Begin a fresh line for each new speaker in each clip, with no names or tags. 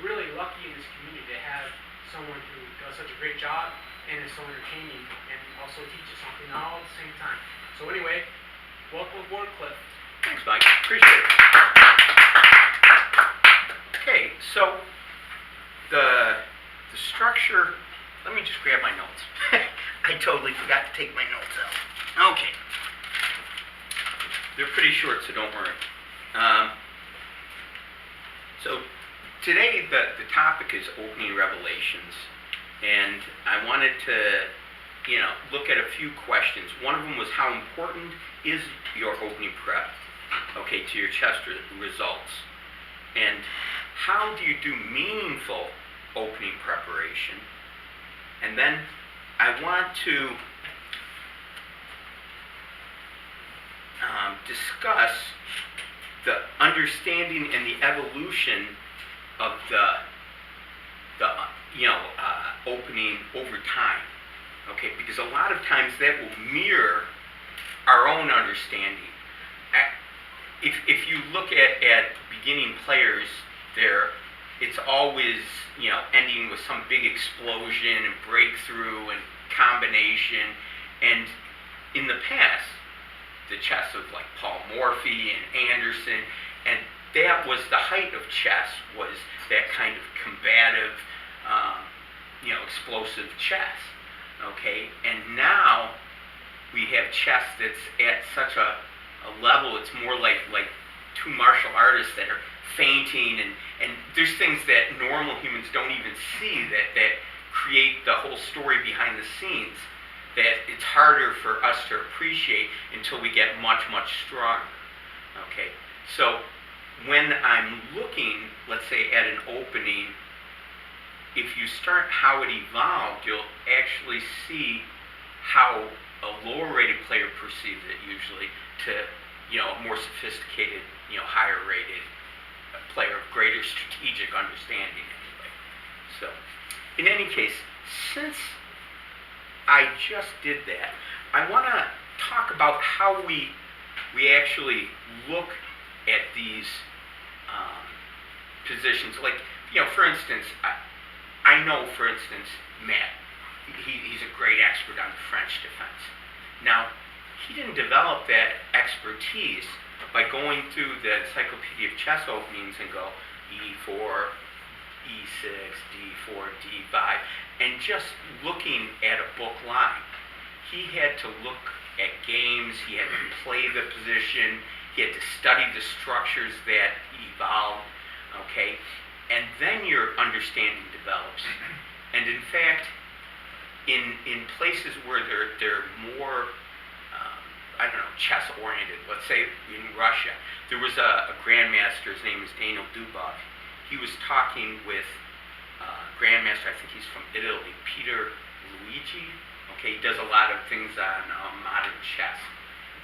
really lucky in this community to have someone who does such a great job and is so entertaining and also teaches something all at the same time. So anyway, welcome aboard, Clif.
Thanks, Mike. Appreciate it. Okay, so the structure, let me just grab my notes. I totally forgot to take my notes out. Okay. They're pretty short, so don't worry. So today the topic is opening revelations, and I wanted to look at a few questions. One of them was, how important is your opening prep, okay, to your chess results? And how do you do meaningful opening preparation? And then I want to discuss the understanding and the evolution of the opening over time. Okay, because a lot of times that will mirror our own understanding. If you look at beginning players, it's always ending with some big explosion and breakthrough and combination. And in the past, the chess of like Paul Morphy and Anderson, and that was the height of chess, was that kind of combative, explosive chess. Okay, and now we have chess that's at such a level, it's more like two martial artists that are fainting, and there's things that normal humans don't even see that create the whole story behind the scenes, that it's harder for us to appreciate until we get much, much stronger. Okay, so when I'm looking, let's say, at an opening, if you start how it evolved, you'll actually see how a lower rated player perceives it usually to a more sophisticated, higher rated player of greater strategic understanding anyway. So, in any case, since I just did that, I want to talk about how we actually look at these positions. Like, for instance, I know, for instance, Matt, he's a great expert on French defense. Now, he didn't develop that expertise by going through the Encyclopedia of Chess openings and go E4, E6, D4, D5, and just looking at a book line. He had to look at games, he had to play the position, he had to study the structures that evolved, okay? And then your understanding develops. And in fact, in places where they're more, chess-oriented, let's say in Russia, there was a grandmaster, his name is Daniel Dubov. He was talking with grandmaster, I think he's from Italy, Peter Luigi. Okay, he does a lot of things on modern chess,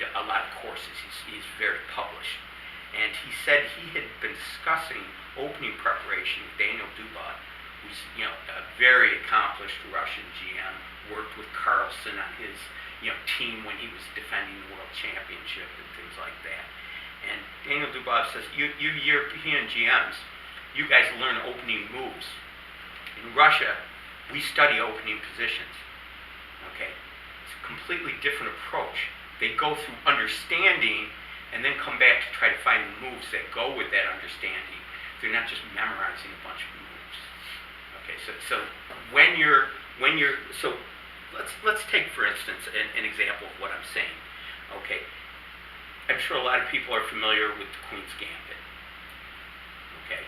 a lot of courses. He's very published. And he said he had been discussing opening preparation with Daniel Dubov, who's a very accomplished Russian GM, worked with Carlsen on his team when he was defending the world championship and things like that. And Daniel Dubov says, you European GMs, you guys learn opening moves. In Russia, we study opening positions. Okay, it's a completely different approach. They go through understanding and then come back to try to find the moves that go with that understanding. They're not just memorizing a bunch of moves. Okay, so when you're so let's take, for instance, an example of what I'm saying. Okay, I'm sure a lot of people are familiar with the Queen's Gambit. Okay,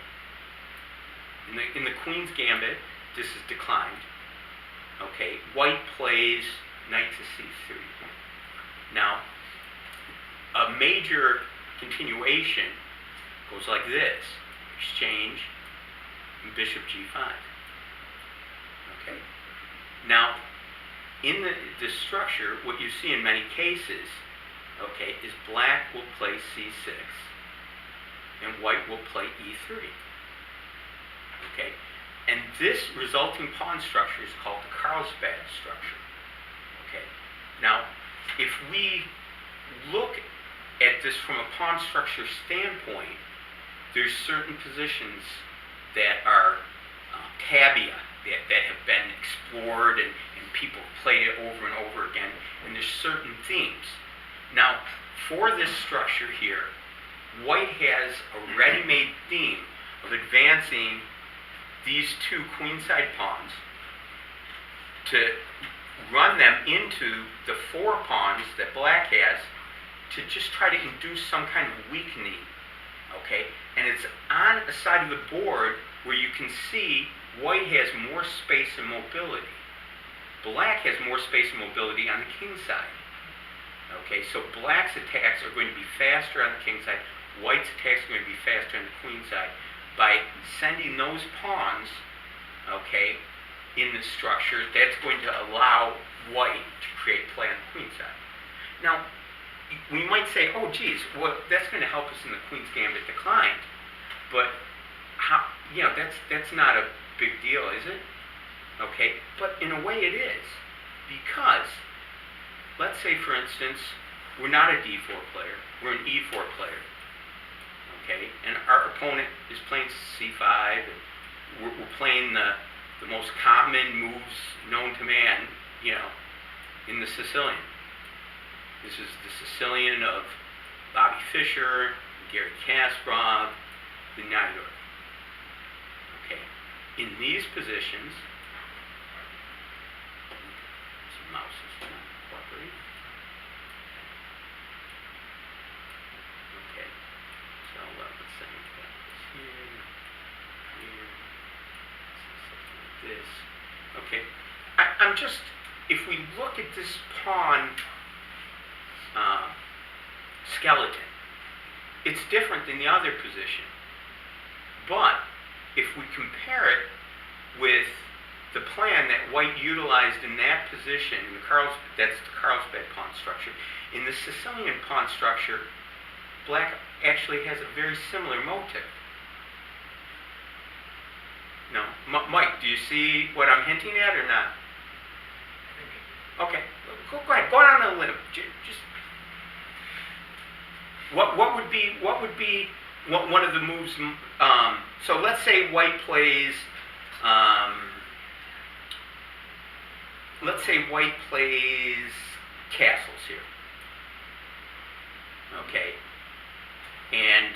in the Queen's Gambit, this is declined. Okay, white plays knight to c3. Now, a major continuation goes like this: exchange, and bishop g5. Okay. Now, in the structure, what you see in many cases, okay, is black will play c6, and white will play e3. Okay. And this resulting pawn structure is called the Carlsbad structure. Okay. Now, if we look at this from a pawn structure standpoint, there's certain positions that are tabia, that have been explored and people played it over and over again, and there's certain themes. Now, for this structure here, white has a ready-made theme of advancing these two queenside pawns to run them into the 4 pawns that black has to just try to induce some kind of weakening, okay? And it's on a side of the board where you can see white has more space and mobility. Black has more space and mobility on the king side. Okay, so black's attacks are going to be faster on the king side, white's attacks are going to be faster on the queen side. By sending those pawns, okay, in the structure, that's going to allow white to create play on the queen side. Now, we might say, oh geez, well, that's going to help us in the queen's gambit declined, but how, you know, that's not a big deal, is it? Okay, but in a way it is, because let's say, for instance, we're not a d4 player, we're an e4 player, okay, and our opponent is playing c5, and we're playing the most common moves known to man, you know, in the Sicilian. This is the Sicilian of Bobby Fischer, Gary Kasparov, the Nyador. Okay, in these positions, some mouse is not cooperating. Okay, so let's say we got this here, here, something like this. Okay, I'm just, if we look at this pawn skeleton, it's different than the other position. But if we compare it with the plan that white utilized in that position, in the that's the Carlsbad pawn structure, in the Sicilian pawn structure, black actually has a very similar motive. No, Mike, do you see what I'm hinting at or not? Okay, go ahead, go out on a limb. Just what would be one of the moves? So let's say white plays. Let's say white plays castles here. Okay, and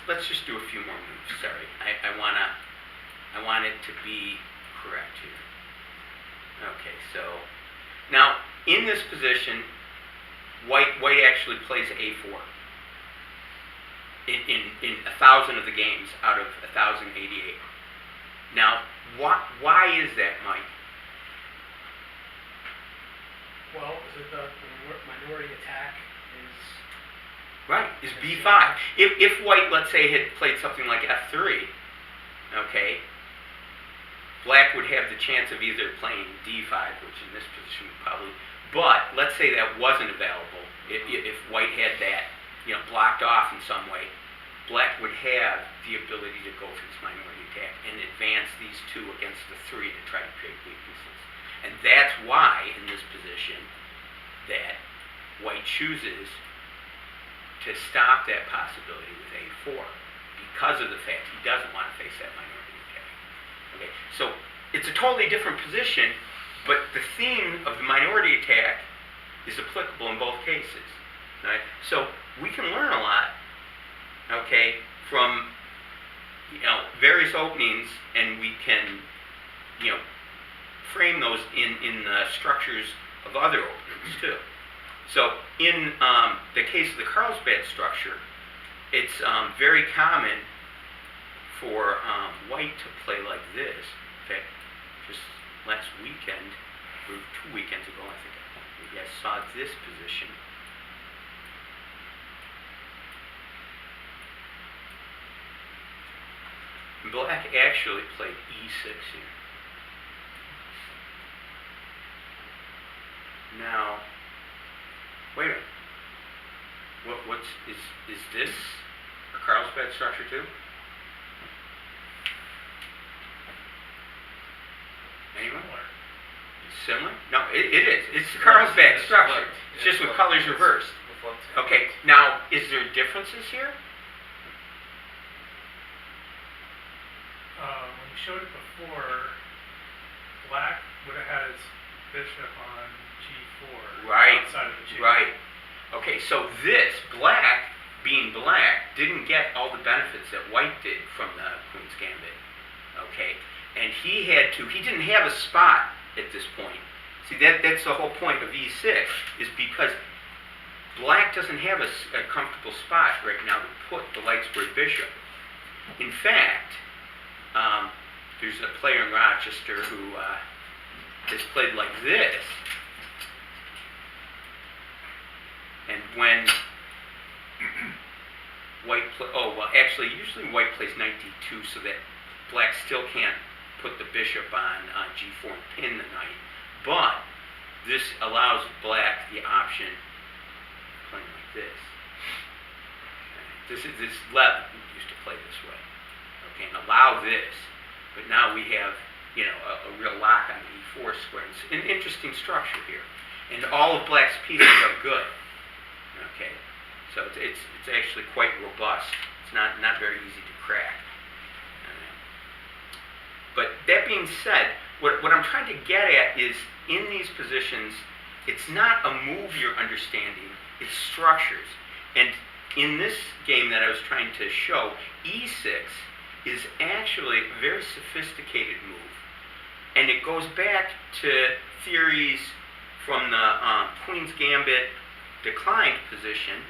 let's just do a few more moves. Sorry, I want it to be correct here. Okay, so now in this position, white actually plays a4 in 1,000 of the games out of 1,088. Now, why is that, Mike?
Well, is it the minority attack is...
Right, is b5. If white, let's say, had played something like f3, okay, black would have the chance of either playing d5, which in this position would probably, but let's say that wasn't available. If white had that, you know, blocked off in some way, black would have the ability to go for this minority attack and advance these two against the 3 to try to create weaknesses. And that's why, in this position, that white chooses to stop that possibility with a4, because of the fact he doesn't want to face that minority attack. Okay, so it's a totally different position, but the theme of the minority attack is applicable in both cases. Right? So we can learn a lot, okay, from, you know, various openings, and we can, you know, frame those in the structures of other openings too. So in the case of the Carlsbad structure, it's very common for white to play like this. In fact, just last weekend, or 2 weekends ago, I think you guys saw this position. Black actually played e6 here. Now, wait a minute. Is this a Carlsbad structure too? Anyone? Similar? No, it is. It's the Carlsbad structure. It's just with colors reversed. Okay, now, is there differences here?
showed it before, black would have had its bishop on g4
Right,
outside of the chain.
right. Okay, so this, black, being black, didn't get all the benefits that white did from the Queen's Gambit. Okay, and he didn't have a spot at this point. See, that's the whole point of e6, is because black doesn't have a comfortable spot right now to put the light squared bishop. In fact, there's a player in Rochester who has played like this, and when usually white plays knight d2 so that black still can't put the bishop on g4 and pin the knight, but this allows black the option of playing like this. Okay. This Lev used to play this way, okay, and allow this, but now we have, you know, a real lock on the e4 square. It's an interesting structure here, and all of black's pieces are good. Okay, so it's actually quite robust. It's not very easy to crack. But that being said, what I'm trying to get at is, in these positions, it's not a move you're understanding, it's structures. And in this game that I was trying to show, e6 is actually a very sophisticated move. And it goes back to theories from the Queen's Gambit declined position,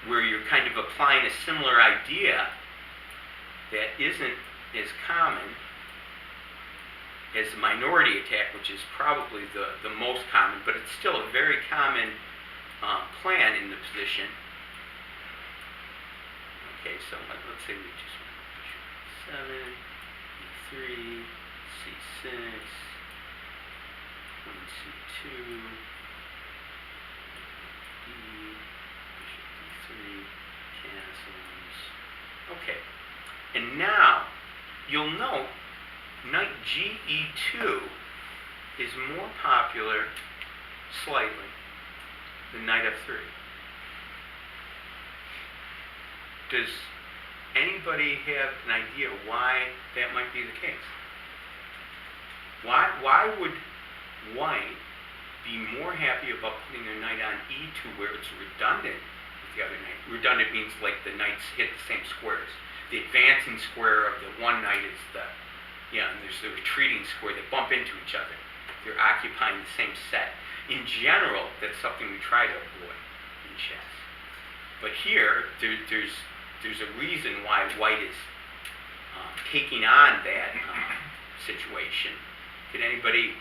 where you're kind of applying a similar idea that isn't as common as the minority attack, which is probably the most common, but it's still a very common plan in the position. Okay, so let's say we just went bishop 7, e3, c6, queen c2, bishop d3, castles. Okay, and now you'll note knight ge2 is more popular slightly than knight f3. Does anybody have an idea why that might be the case? Why would white be more happy about putting their knight on e2 where it's redundant with the other knight? Redundant means like the knights hit the same squares. The advancing square of the one knight is and there's the retreating square. They bump into each other. They're occupying the same set. In general, that's something we try to avoid in chess. But here, there's a reason why white is taking on that situation. Could anybody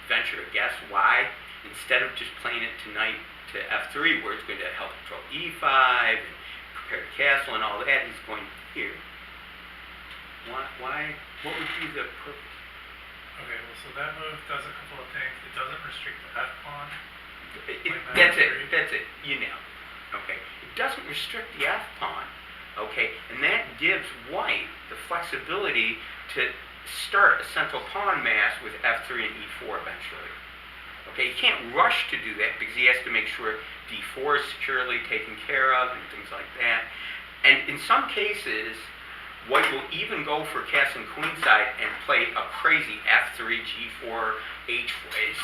venture to guess why, instead of just playing it to knight to f3, where it's going to help control e5 and prepare the castle and all that, he's going here? Why? What would be the purpose?
Okay, well, so that move does a couple of things. It doesn't restrict the f pawn.
That's it. You nailed it. Okay. It doesn't restrict the f pawn. Okay, and that gives white the flexibility to start a central pawn mass with f3 and e4 eventually. Okay, he can't rush to do that because he has to make sure d4 is securely taken care of and things like that. And in some cases, white will even go for castle and queenside and play a crazy f3, g4, h4,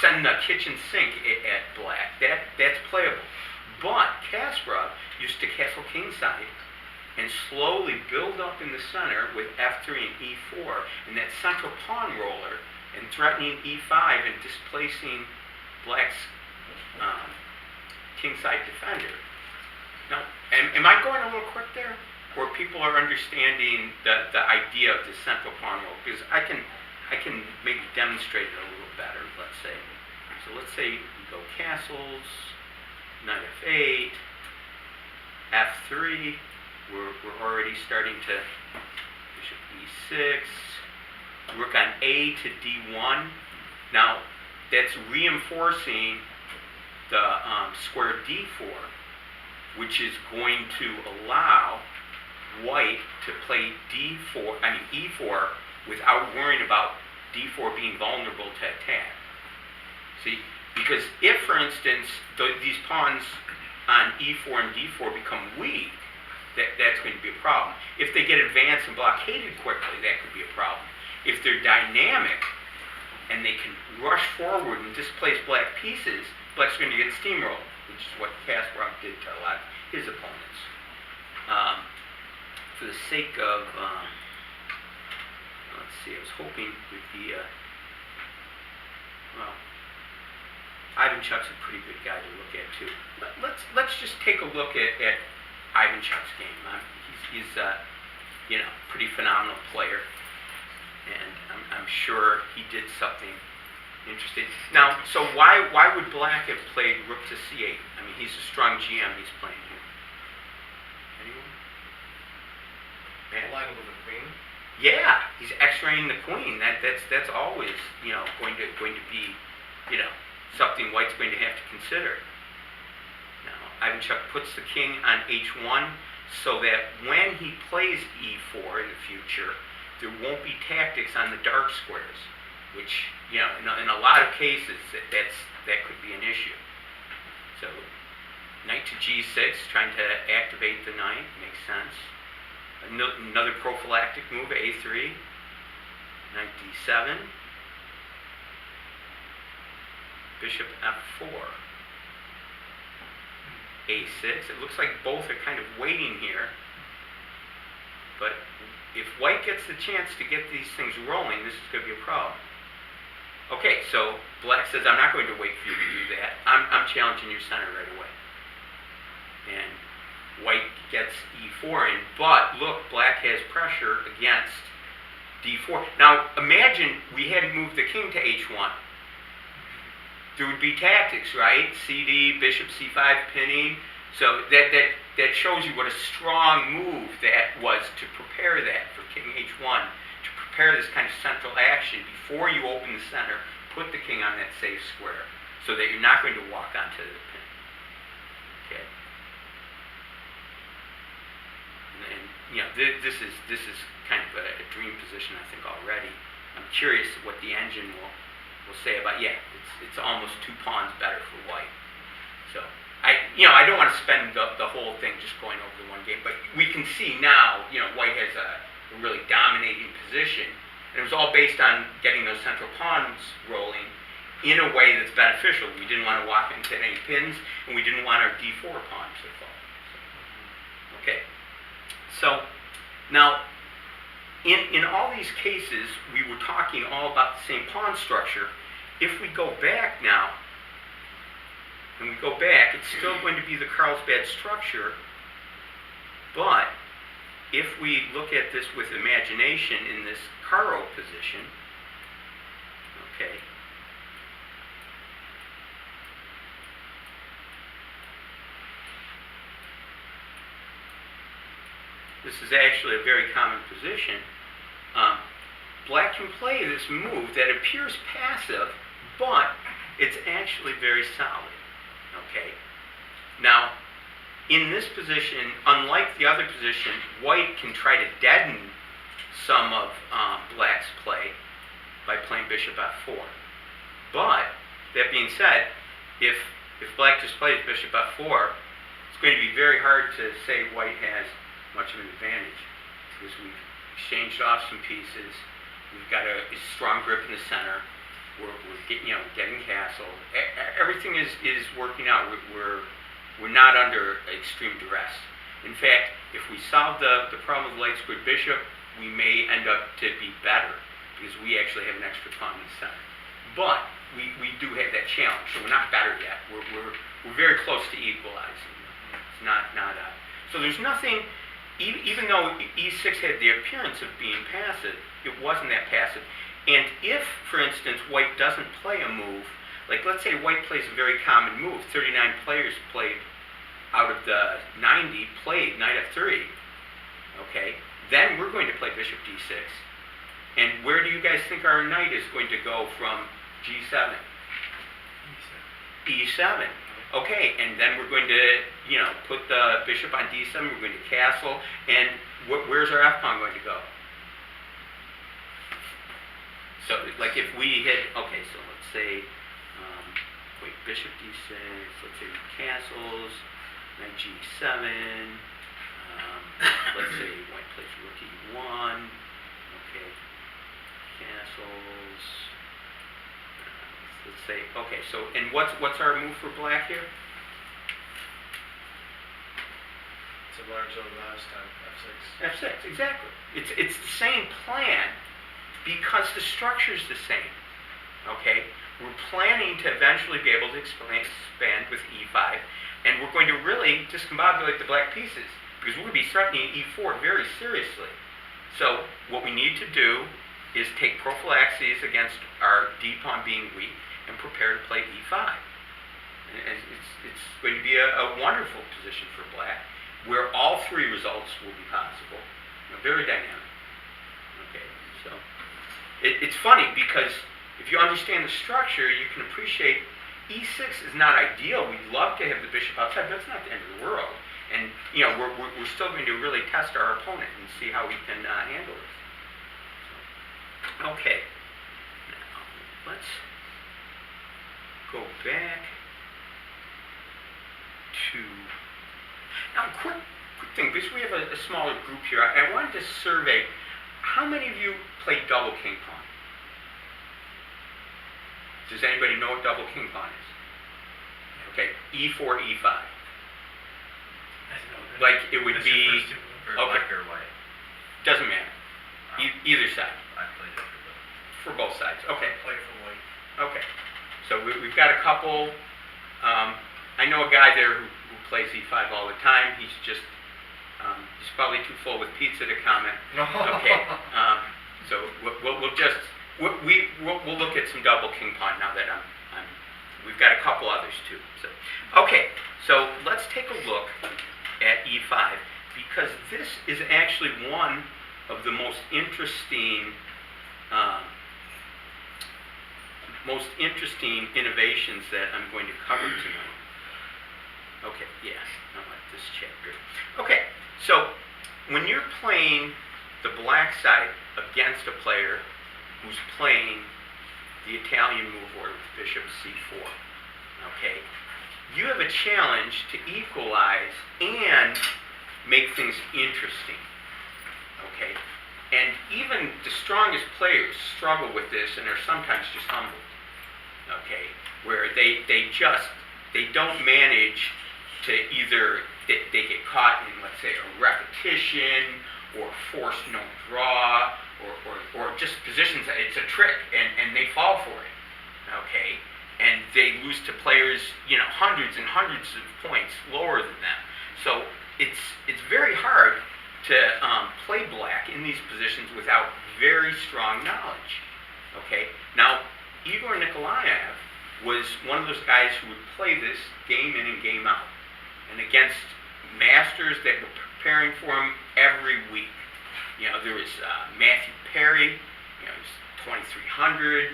send the kitchen sink at black. That's playable. But Kasparov used to castle kingside and slowly build up in the center with f3 and e4, and that central pawn roller, and threatening e5 and displacing black's kingside defender. Now, am I going a little quick there? Or people are understanding the idea of the central pawn roll? Because I can maybe demonstrate it a little better, let's say. So let's say we go castles, knight f8, f3, we're already starting to bishop e6, rook on a to d1. Now, that's reinforcing the square d4, which is going to allow white to play e4 without worrying about d4 being vulnerable to attack. See, because if, for instance, these pawns on e4 and d4 become weak, that's going to be a problem. If they get advanced and blockaded quickly, that could be a problem. If they're dynamic and they can rush forward and displace black pieces, black's going to get steamrolled, which is what Kasparov did to a lot of his opponents. For the sake of, let's see, I was hoping with the, well, Ivanchuk's a pretty good guy to look at too. Let's just take a look at Ivanchuk's game. He's you know, pretty phenomenal player, and I'm sure he did something interesting. Now, so why would Black have played Rook to C8? I mean, he's a strong GM. He's playing here. Anyone?
Aligning with the queen.
Yeah, he's X-raying the queen. That's always, you know, going to be, you know, something White's going to have to consider. Now, Ivanchuk puts the king on H1 so that when he plays E4 in the future, there won't be tactics on the dark squares, which, you know, in a lot of cases that could be an issue. So, knight to G6, trying to activate the knight, makes sense. Another prophylactic move, A3, knight D7, bishop F4, A6. It looks like both are kind of waiting here, but if White gets the chance to get these things rolling, this is going to be a problem. Okay, so Black says, I'm not going to wait for you to do that. I'm challenging your center right away. And White gets E4 in, but look, Black has pressure against D4. Now, imagine we hadn't moved the king to H1. There would be tactics, right? CD, bishop C5, pinning. So that shows you what a strong move that was to prepare that for king H1, to prepare this kind of central action before you open the center, put the king on that safe square, so that you're not going to walk onto the pin. Okay. And you know, this is kind of a dream position, I think, already. I'm curious what the engine will say about, yeah, it's almost 2 pawns better for White. So I don't want to spend the whole thing just going over the one game, but we can see now, you know, White has a really dominating position, and it was all based on getting those central pawns rolling in a way that's beneficial. We didn't want to walk into any pins, and we didn't want our D4 pawn to fall. Okay. So, now, in all these cases, we were talking all about the same pawn structure. If we go back now, and we go back, it's still going to be the Carlsbad structure, but if we look at this with imagination in this Kharroubi position, okay, this is actually a very common position. Black can play this move that appears passive, but it's actually very solid. Okay. Now, in this position, unlike the other position, White can try to deaden some of Black's play by playing bishop F4. But that being said, if Black just plays bishop F4, it's going to be very hard to say White has much of an advantage, because we've exchanged off some pieces. We've got a strong grip in the center. We're getting castle. Everything is working out. We're not under extreme duress. In fact, if we solve the problem with light squared bishop, we may end up to be better, because we actually have an extra pawn in the center. But we do have that challenge, so we're not better yet. We're very close to equalizing. It's not so there's nothing. Even though E6 had the appearance of being passive, it wasn't that passive. And if, for instance, White doesn't play a move, like let's say White plays a very common move, 39 players played out of the 90 played knight F3, okay, then we're going to play bishop D6. And where do you guys think our knight is going to go from G7? E7. Okay, and then we're going to, you know, put the bishop on D7, we're going to castle, and where's our F-pawn going to go? So, like if we hit, okay, so let's say, bishop D6, let's say castles, knight G7, Let's say white plays rook e1. Okay. Castles. Let's say, okay, so, and what's our move for black here?
To learn to last time, F6.
F6, exactly. It's the same plan because the structure's the same. Okay? We're planning to eventually be able to expand with e5, and we're going to really discombobulate the black pieces because we're going to be threatening e4 very seriously. So what we need to do is take prophylaxis against our d pawn being weak and prepare to play e5. And it's going to be a wonderful position for black, where all three results will be possible. Very dynamic. Okay, so it's funny because if you understand the structure, you can appreciate e6 is not ideal. We'd love to have the bishop outside, but it's not the end of the world. And we're still going to really test our opponent and see how we can handle this. So, okay, now let's go back to. Now, quick thing, because we have a smaller group here, I wanted to survey how many of you play double king pawn? Does anybody know what double king pawn is? Okay, e4, e5. Like it would be,
For
okay,
black or white?
doesn't matter, either side,
I played it for both.
for both sides. Okay,
Play for white.
okay. So we've got a couple. I know a guy there who plays e5 all the time. He's just, he's probably too full with pizza to comment. Okay. So we'll look at some double king pawn now that we've got a couple others too. So, okay. So let's take a look at e5 because this is actually one of the most interesting innovations that I'm going to cover tonight. Okay, yes, I like this chapter. Okay, so when you're playing the black side against a player who's playing the Italian move order with bishop c4, okay, you have a challenge to equalize and make things interesting, okay? And even the strongest players struggle with this and are sometimes just humbled, okay? Where they don't manage to either, they get caught in, let's say, a repetition or forced no draw or just positions, it's a trick and they fall for it, okay? And they lose to players, hundreds and hundreds of points lower than them. So it's very hard to play black in these positions without very strong knowledge. Okay. Now, Igor Nikolaev was one of those guys who would play this game in and game out, and against masters that were preparing for him every week. There was Matthew Perry. He's 2,300.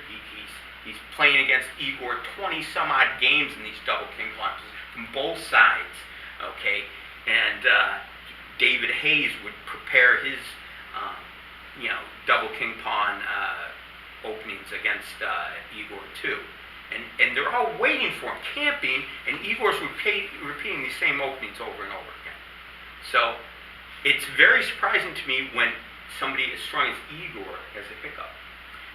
He's playing against Igor 20 some odd games in these double king pawns from both sides, okay? And David Hayes would prepare his, double king pawn openings against Igor too. And they're all waiting for him, camping, and Igor's repeating these same openings over and over again. So it's very surprising to me when somebody as strong as Igor has a hiccup.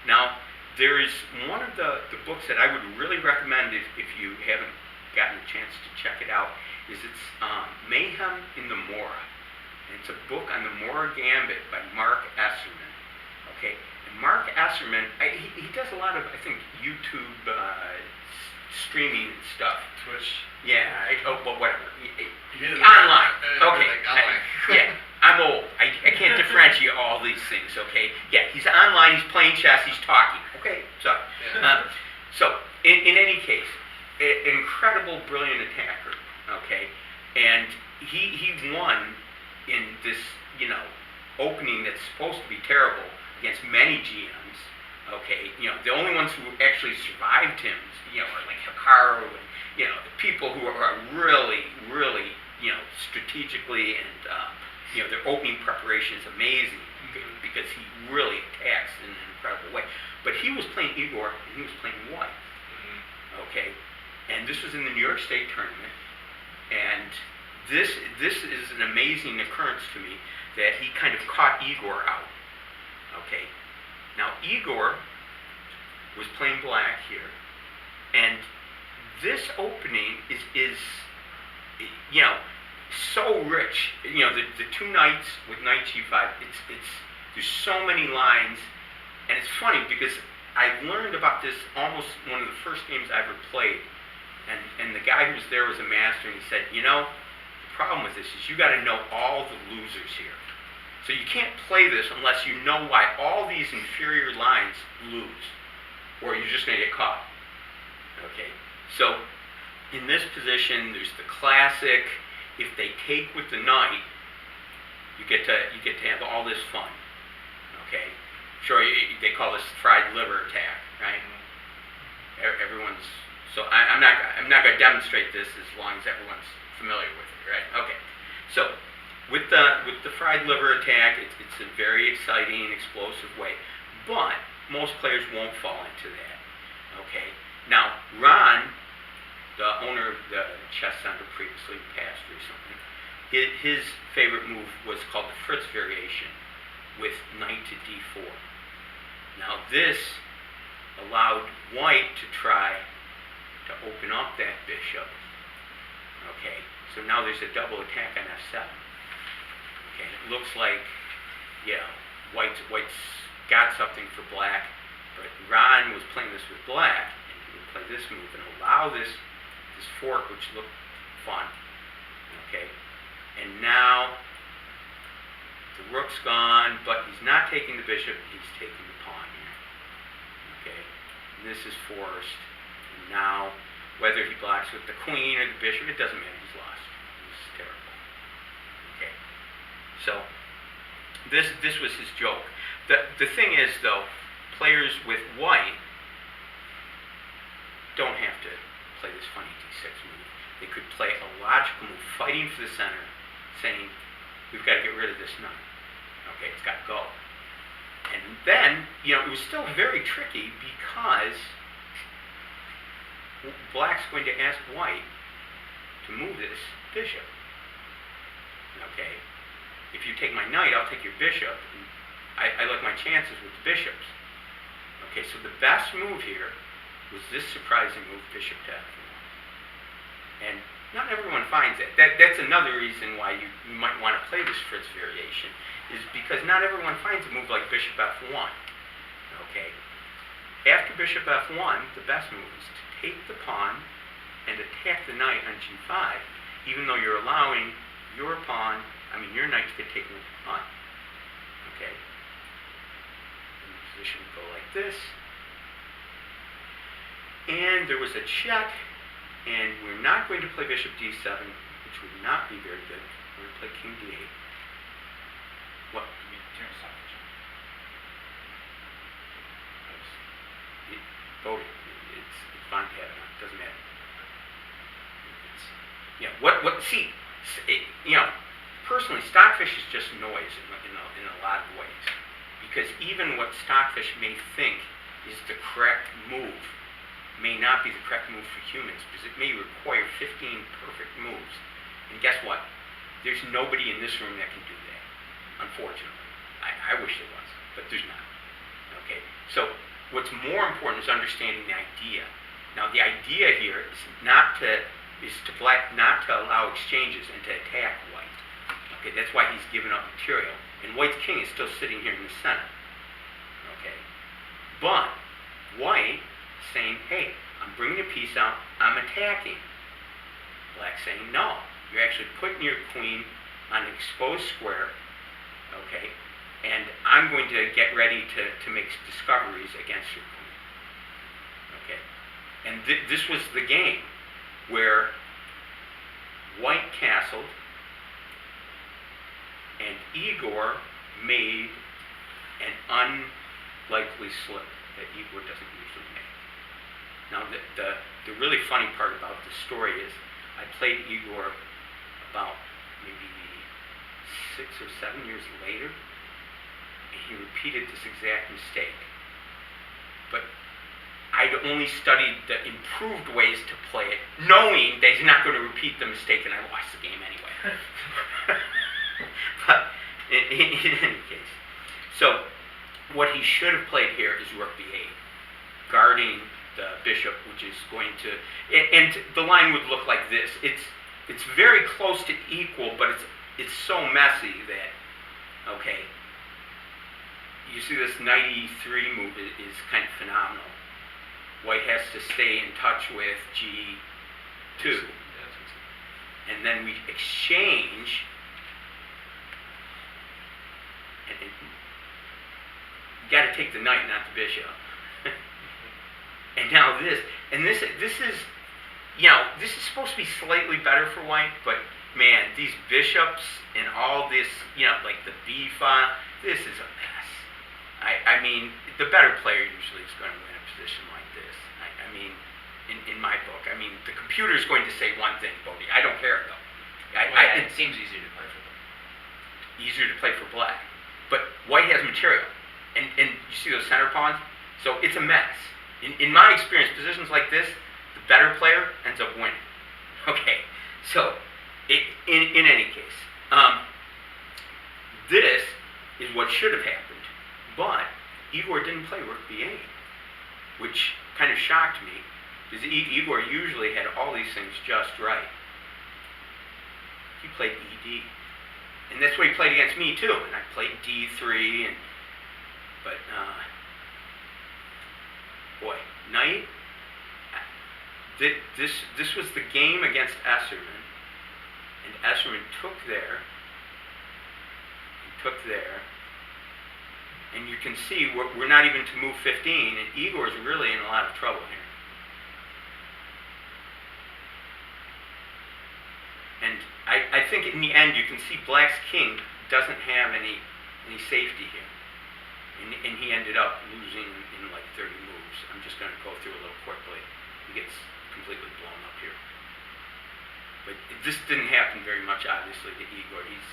Now, there is one of the books that I would really recommend if you haven't gotten a chance to check it out, is it's Mayhem in the Mora. And it's a book on the Mora Gambit by Mark Esserman. Okay, and Mark Esserman, he does a lot of, I think, YouTube streaming and stuff.
Twitch.
Yeah, whatever. Online. Okay.
Online.
Yeah. I'm old. I can't differentiate all these things, okay? Yeah, he's online, he's playing chess, he's talking. Okay, sorry.
Yeah.
So, in any case, an incredible, brilliant attacker, okay? And he won in this, opening that's supposed to be terrible against many GMs, okay? The only ones who actually survived him, are like Hikaru and, the people who are really, really, strategically and, their opening preparation is amazing because he really attacks in an incredible way. But he was playing Igor and he was playing white, okay? And this was in the New York State tournament, and this is an amazing occurrence to me that he kind of caught Igor out. Okay, now Igor was playing black here, and this opening is you know, so rich. You know, the two knights with knight g5. It's there's so many lines, and it's funny because I learned about this almost one of the first games I ever played, and the guy who was there was a master, and he said, you know, the problem with this is you got to know all the losers here. So you can't play this unless you know why all these inferior lines lose, or you're just going to get caught. Okay, so in this position, there's the classic. If they take with the knight, you get to have all this fun. Okay, sure. They call this fried liver attack, right? Everyone's so I'm not going to demonstrate this as long as everyone's familiar with it, right? Okay, so with the fried liver attack, it's a very exciting, explosive way, but most players won't fall into that. Okay, now Ron, the owner of the chess center previously passed recently, his favorite move was called the Fritz variation with knight to d4. Now this allowed white to try to open up that bishop. Okay, so now there's a double attack on f7. Okay, it looks like, yeah, white's got something for black, but Ron was playing this with black, and he would play this move and allow this fork, which looked fun. Okay, and now the rook's gone, but he's not taking the bishop, he's taking the pawn here. Okay, and this is forced, and now whether he blocks with the queen or the bishop, it doesn't matter, he's lost. He's terrible. Okay, so this was his joke. The thing is, though, players with white don't have to play this funny d6 move. They could play a logical move, fighting for the center, saying, we've got to get rid of this knight. Okay, it's got to go. And then, you know, it was still very tricky because black's going to ask white to move this bishop. Okay, if you take my knight, I'll take your bishop. And I like my chances with the bishops. Okay, so the best move here was this surprising move, bishop to f1. And not everyone finds it. That's another reason why you might want to play this Fritz variation, is because not everyone finds a move like bishop f1. Okay, after bishop f1, the best move is to take the pawn and attack the knight on g5, even though you're allowing your knight to get taken with the pawn. Okay, and the position would go like this. And there was a check, and we're not going to play bishop d7, which would not be very good. We're going to play king d8. What?
You mean turn stoppage?
Voting. It's fine to have it on. It doesn't matter. It's, you know, see, you know, personally, stockfish is just noise in a lot of ways. Because even what stockfish may think is the correct move may not be the correct move for humans, because it may require 15 perfect moves. And guess what? There's nobody in this room that can do that, unfortunately. I wish there was, but there's not. Okay, so what's more important is understanding the idea. Now, the idea here is black not to allow exchanges and to attack white. Okay, that's why he's given up material, and white's king is still sitting here in the center. Okay, but white saying, hey, I'm bringing a piece out, I'm attacking. Black saying, no, you're actually putting your queen on an exposed square, okay, and I'm going to get ready to make discoveries against your queen. Okay, and this was the game where white castled and Igor made an unlikely slip that Igor doesn't usually make. Now, the really funny part about the story is I played Igor about maybe 6 or 7 years later, and he repeated this exact mistake. But I'd only studied the improved ways to play it, knowing that he's not going to repeat the mistake, and I lost the game anyway. But in any case, so what he should have played here is rook b8, guarding the bishop, which is going to, and the line would look like this. It's very close to equal, but it's so messy that, okay, you see this knight e3 move is kind of phenomenal. White has to stay in touch with g2, and then we exchange, and you got to take the knight, not the bishop. And now this is, you know, this is supposed to be slightly better for white, but man, these bishops and all this, you know, like the b file, this is a mess. I mean, the better player usually is going to win a position like this. I mean, in my book, I mean, the computer's going to say one thing, Bodie. I don't care though.
It seems easier to play for black.
Easier to play for black, but white has material, and you see those center pawns, so it's a mess. In my experience, positions like this, the better player ends up winning. Okay, so in any case, this is what should have happened, but Igor didn't play rook b8, which kind of shocked me, because Igor usually had all these things just right. He played ed, and that's what he played against me too, and I played d3, but boy, knight. This was the game against Esserman, and Esserman took there, and you can see we're not even to move 15, and Igor's really in a lot of trouble here. And I think in the end you can see black's king doesn't have any safety here, and he ended up losing in like 30 moves. I'm just going to go through a little quickly. He gets completely blown up here. But this didn't happen very much, obviously, to Igor. He's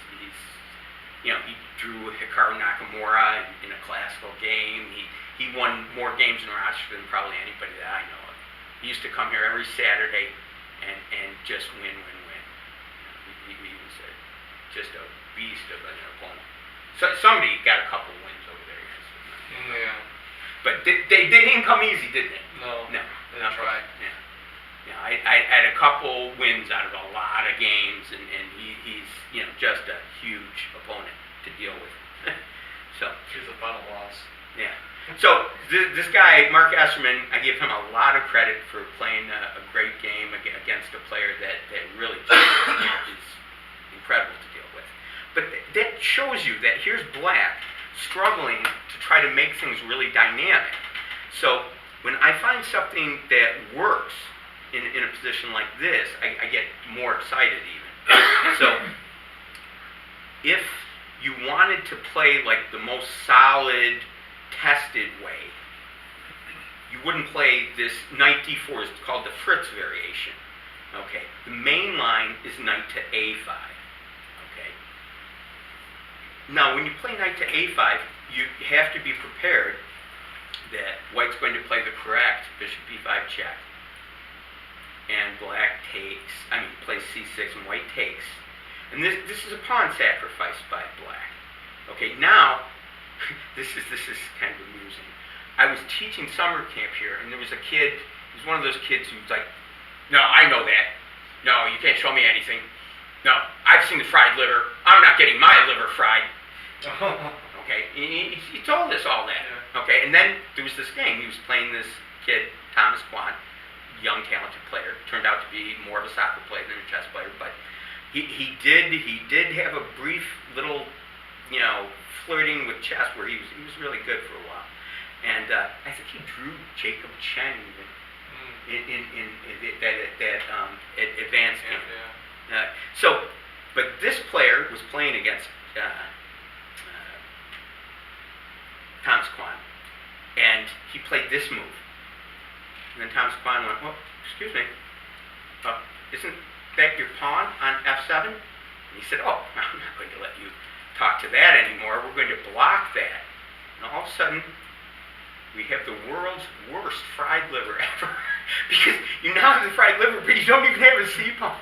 you know, he drew Hikaru Nakamura in a classical game. He won more games in Rochester than probably anybody that I know of. He used to come here every Saturday and just win. He was just a beast of an opponent. So somebody got a couple wins over there.
Yeah.
But they didn't come easy, did they?
No.
No.
They didn't try.
Yeah, I had a couple wins out of a lot of games, and he's, you know, just a huge opponent to deal with. So
Here's the final loss.
yeah. So this guy, Mark Esserman, I give him a lot of credit for playing a great game against a player that really is incredible to deal with. But that shows you that here's black struggling to try to make things really dynamic. So when I find something that works in a position like this, I get more excited even. So if you wanted to play like the most solid, tested way, you wouldn't play this knight d4, it's called the Fritz variation. Okay, the main line is knight to a5. Okay. Now when you play knight to a5, you have to be prepared that white's going to play the correct bishop b5 check, and black plays c6 and white takes. And this is a pawn sacrifice by black. Okay, now this is kind of amusing. I was teaching summer camp here, and there was a kid. He was one of those kids who's like, "No, I know that. No, you can't show me anything. No, I've seen the fried liver. I'm not getting my liver fried." Okay, he told us all that.
Yeah.
Okay, and then there was this game. He was playing this kid, Thomas Kwan, young, talented player. Turned out to be more of a soccer player than a chess player, but he did have a brief little, you know, flirting with chess where he was really good for a while. And I think he drew Jacob Chen in that advanced game. So, but this player was playing against Thomas Kwan, and he played this move. And then Thomas Kwan went, "Oh, excuse me, isn't that your pawn on f7?" And he said, "Oh, I'm not going to let you talk to that anymore. We're going to block that." And all of a sudden, we have the world's worst fried liver ever. Because you now have the fried liver, but you don't even have a c pawn.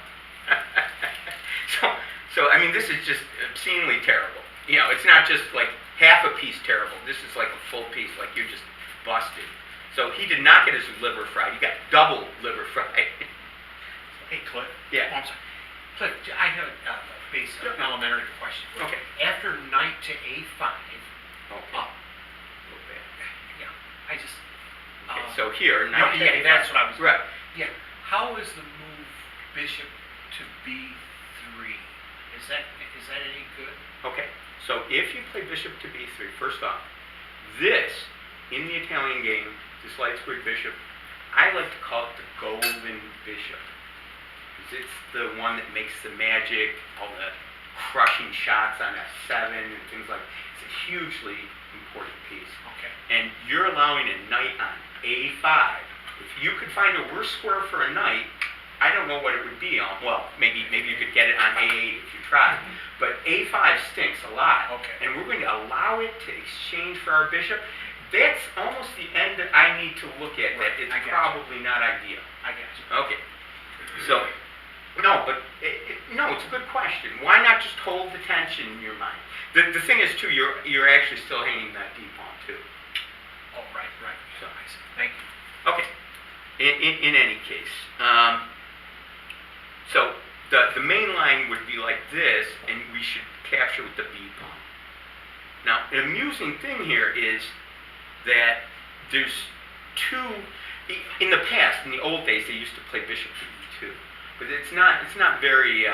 So So, I mean, this is just obscenely terrible. You know, it's not just like half a piece terrible. This is like a full piece, like you're just busted. So he did not get his liver fried. He got double liver fried.
Hey, Cliff.
Yeah.
Oh, I'm sorry. Cliff, I have a basic elementary question.
Okay.
After knight to a5,
Okay.
up. Yeah, I just.
Okay, so here,
No,
knight to
yeah,
a5.
that's what I was.
Right.
Yeah. How is the move bishop to b3? Is that any good?
Okay, so if you play bishop to b3, first off, this, in the Italian game, this light squared bishop, I like to call it the golden bishop. Because it's the one that makes the magic, all the crushing shots on f7 and things like that. It's a hugely important piece.
Okay.
And you're allowing a knight on a5. If you could find a worse square for a knight, I don't know what it would be on. Well, maybe you could get it on a8 if you tried. But a5 stinks a lot.
Okay.
And we're going to allow it to exchange for our bishop. That's almost the end that I need to look at.
Right,
That it's
I got you.
probably not ideal.
I got you.
Okay. So, no, but no, it's a good question. Why not just hold the tension in your mind? The thing is, too, you're actually still hanging that d pawn, too.
Oh, right.
So,
I see. Thank you.
okay. In any case, so the main line would be like this, and we should capture with the b pawn. Now, an amusing thing here is that there's two. In the past, in the old days, they used to play bishop to e2, but it's not very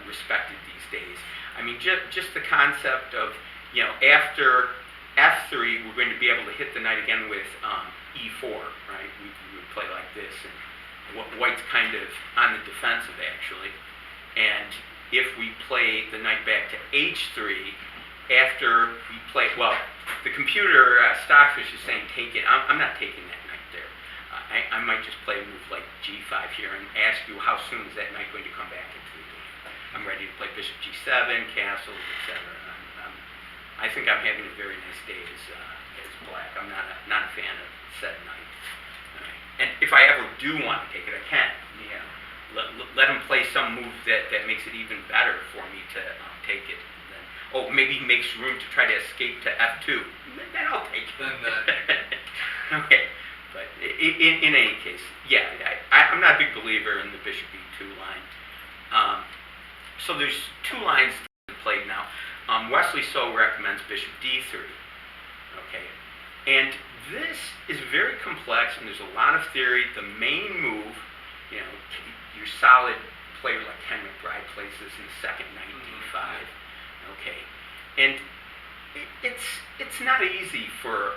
respected these days. I mean, just the concept of, you know, after f3, we're going to be able to hit the knight again with e4, right? We would play like this, and white's kind of on the defensive, actually. And if we play the knight back to h3, after we play, well, the computer, Stockfish is saying take it. I'm not taking that knight there. I might just play a move like g5 here and ask you how soon is that knight going to come back into the game. I'm ready to play bishop g7, castles, etc. I think I'm having a very nice day as black. I'm not a fan of said knight. Right. And if I ever do want to take it, I can. You know, let him play some move that makes it even better for me to take it. And then, oh, maybe he makes room to try to escape to f2. Then I'll take it. Okay. But in any case, yeah, I'm not a big believer in the bishop e2 line. So there's two lines played now. Wesley So recommends bishop d3. Okay, and this is very complex, and there's a lot of theory. The main move, you know, your solid player like Ken McBride plays this in the second knight d5. Okay, and it's not easy for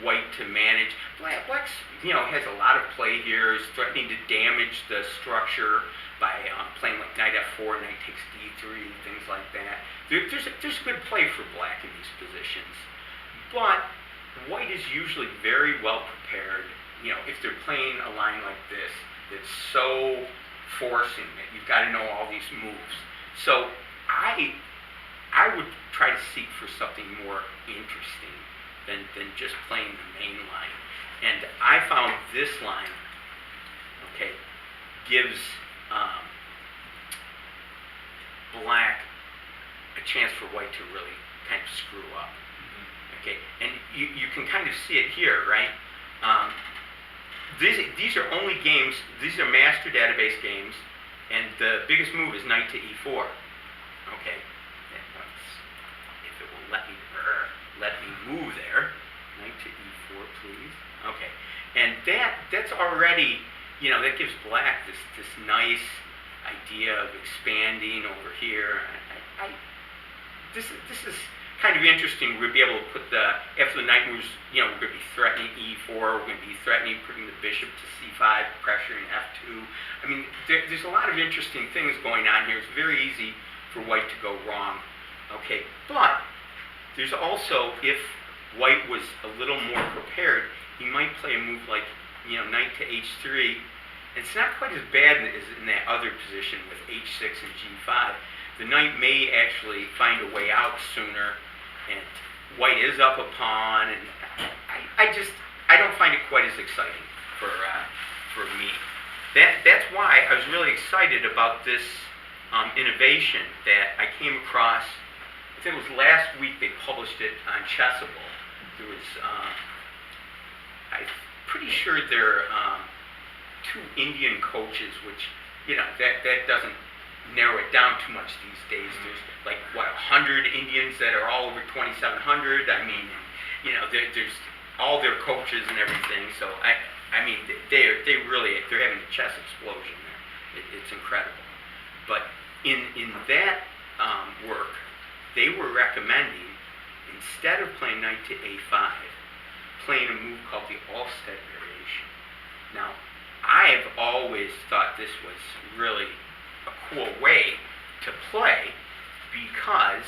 white to manage. Black's, you know, has a lot of play here. Is threatening to damage the structure by playing like knight f4, knight takes d3, things like that. There's good play for black in these positions, but white is usually very well prepared. You know, if they're playing a line like this that's so forcing that you've got to know all these moves. So I would try to seek for something more interesting than just playing the main line. And I found this line, okay, gives black a chance for white to really kind of screw up. Okay, and you can kind of see it here, right? These are only games, these are master database games, and the biggest move is knight to e4. Okay, if it will let me move there. Knight to e4, please. Okay, and that's already, you know, that gives black this nice idea of expanding over here. This is kind of interesting. We'll be able to put after the knight moves, you know, we're going to be threatening e4, we're going to be threatening putting the bishop to c5, pressuring f2. I mean, there's a lot of interesting things going on here. It's very easy for white to go wrong. Okay, but there's also, if white was a little more prepared, he might play a move like, you know, knight to h3. It's not quite as bad as in that other position with h6 and g5. The knight may actually find a way out sooner, and white is up a pawn, and I don't find it quite as exciting for me. That's why I was really excited about this innovation that I came across. I think it was last week they published it on Chessable. There was, I'm pretty sure there are two Indian coaches, which, that doesn't narrow it down too much these days. There's like, 100 Indians that are all over 2,700. I mean, there's all their coaches and everything. So, I mean, they're having a chess explosion there. It's incredible. But in that work, they were recommending, instead of playing knight to a5, playing a move called the Alstead variation. Now, I've always thought this was really a cool way to play because,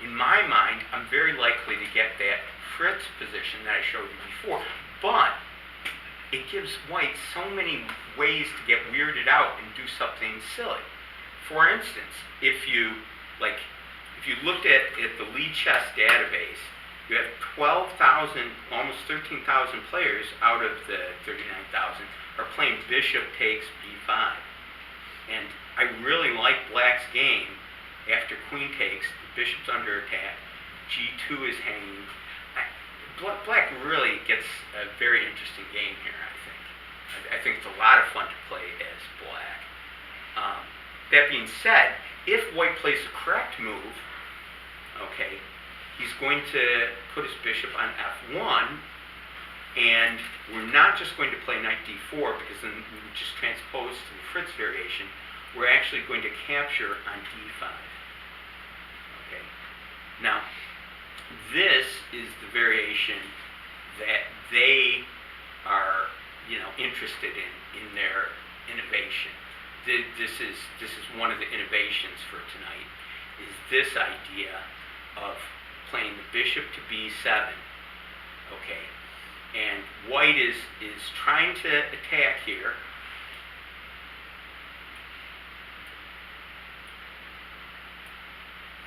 in my mind, I'm very likely to get that Fritz position that I showed you before, but it gives white so many ways to get weirded out and do something silly. For instance, if you looked at the Lead Chess database, you have 12,000, almost 13,000 players out of the 39,000 are playing bishop takes b5. And I really like black's game after queen takes, the bishop's under attack, g2 is hanging. Black really gets a very interesting game here, I think. I think it's a lot of fun to play as black. That being said, if white plays the correct move, okay, he's going to put his bishop on f1, and we're not just going to play knight d4 because then we would just transpose to the Fritz variation. We're actually going to capture on d5. Okay. Now, this is the variation that they are, interested in their innovation. This is one of the innovations for tonight, is this idea of playing the bishop to b7. Okay. And white is trying to attack here.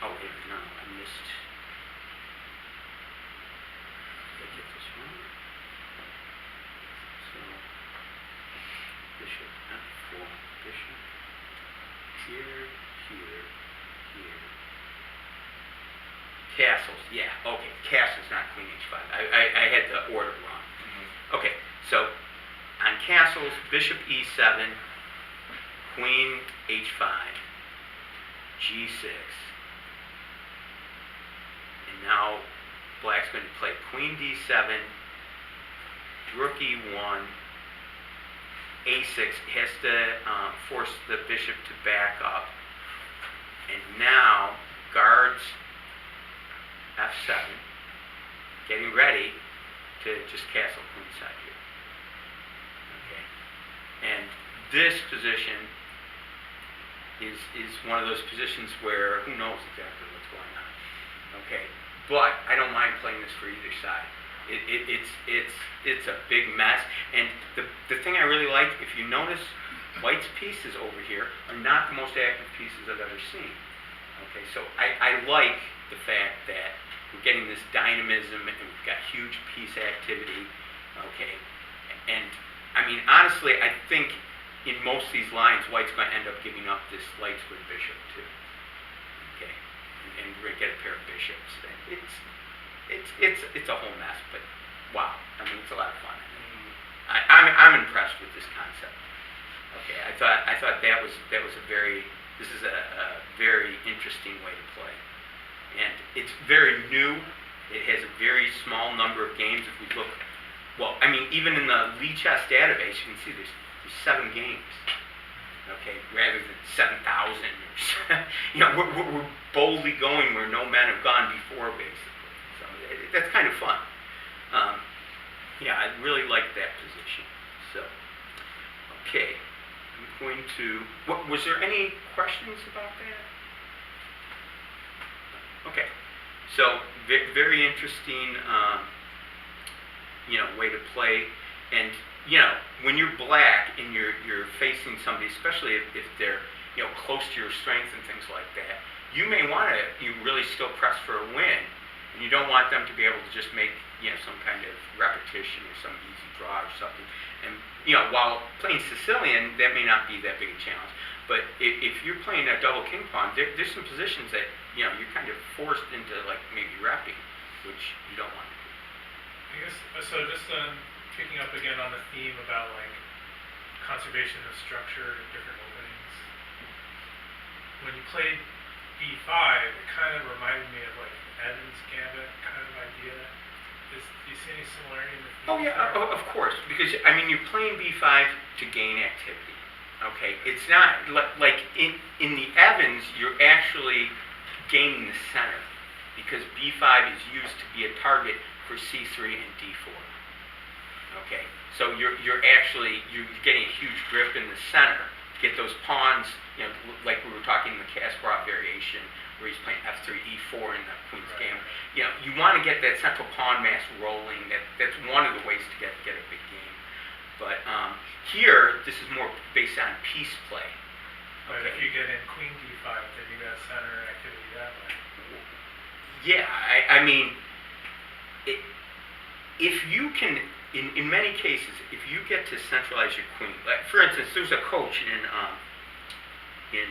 Oh, wait, no, I missed. Did I get this wrong? So, bishop f4, bishop here, here, here. Castles, yeah, okay, castles, not queen h5. I had the order wrong. Okay, so on castles, bishop e7, queen h5, g6, and now black's going to play queen d7, rook e1, a6, has to force the bishop to back up, and now guards f7, getting ready to just castle queenside here. Okay, and this position is one of those positions where who knows exactly what's going on. Okay, but I don't mind playing this for either side. It's a big mess, and the thing I really like, if you notice, white's pieces over here are not the most active pieces I've ever seen. Okay, so I like the fact that we're getting this dynamism and we've got huge piece activity. Okay, and I mean honestly, I think in most of these lines, white's going to end up giving up this light square bishop too. Okay, and we're going to get a pair of bishops. It's a whole mess, but wow, I mean it's a lot of fun. I'm impressed with this concept. Okay, I thought this is a very interesting way to play, and it's very new. It has a very small number of games. If we look, well, I mean even in the Lead Chess database, you can see there's 7 games. Okay, rather than 7,000. We're boldly going where no men have gone before, basically. So that's kind of fun. Yeah, I really like that position. So, okay, I'm going to. Was there any questions about that? Okay, so very interesting, way to play, and when you're black and you're facing somebody, especially if they're close to your strength and things like that, you may want to really still press for a win, and you don't want them to be able to just make some kind of repetition or some easy draw or something. And, while playing Sicilian, that may not be that big a challenge. But if you're playing a double king pawn, there's some positions that, you're kind of forced into, like, maybe wrapping, which you don't want to do.
I guess, so just picking up again on the theme about like conservation of structure and different openings. When you played B5, it kind of reminded me of like Evans Gambit kind of idea. Do you see any similarity in the theme?
Oh, yeah, of course, because, you're playing B5 to gain activity. Okay, it's not, like, in the Evans, you're actually gaining the center, because B5 is used to be a target for C3 and D4. Okay, so you're getting a huge grip in the center to get those pawns, like we were talking in the Kasparov variation, where he's playing F3, E4 in the Queen's game. You want to get that central pawn mass rolling. That's one of the ways to get a big game. But here, this is more based on piece play.
But if you get in Queen D5, then you got center activity that way.
Yeah, if you can, in many cases, if you get to centralize your queen, like for instance, there's a coach in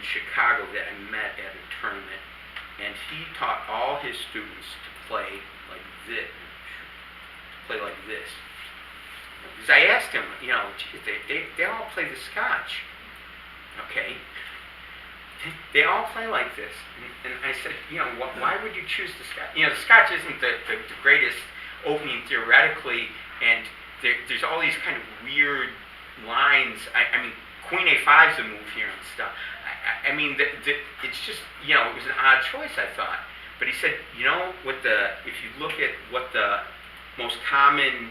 Chicago that I met at a tournament, and he taught all his students to play like this, Because I asked him, geez, they all play the Scotch, okay? They all play like this, and I said, why would you choose the Scotch? The Scotch isn't the greatest opening theoretically, and there's all these kind of weird lines. I mean, Queen A5 is a move here and stuff. It's just, it was an odd choice, I thought. But he said, if you look at what the most common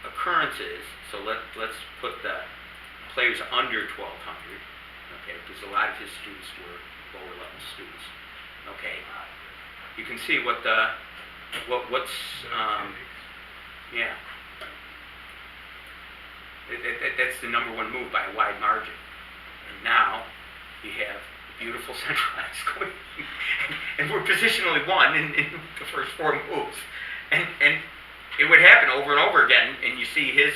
occurrence is, so let's put the players under 1200. Okay, because a lot of his students were lower level students. Okay, you can see what's yeah. That's the number one move by a wide margin. And now you have a beautiful centralized queen, and we're positionally won in the first four moves. And it would happen over and over again. And you see his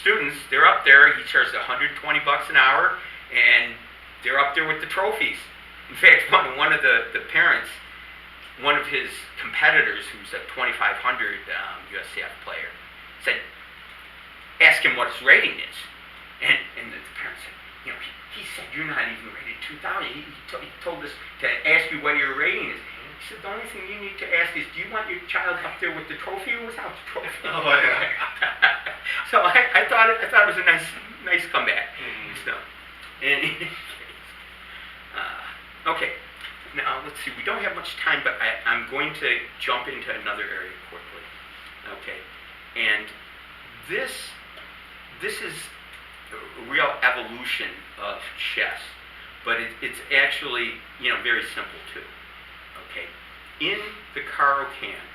students; they're up there. He charges $120 an hour, and they're up there with the trophies. In fact, one of the parents, one of his competitors, who's a 2500 USCF player, said, ask him what his rating is. And the parent said, he said you're not even rated 2000. He told us to ask you what your rating is. He said, the only thing you need to ask is, do you want your child up there with the trophy or without the trophy?
Oh, yeah.
So I thought it was a nice comeback.
Mm-hmm.
So, okay, now let's see, we don't have much time, but I'm going to jump into another area quickly. Okay, and this is a real evolution of chess, but it's actually, very simple too. Okay, in the Caro Can,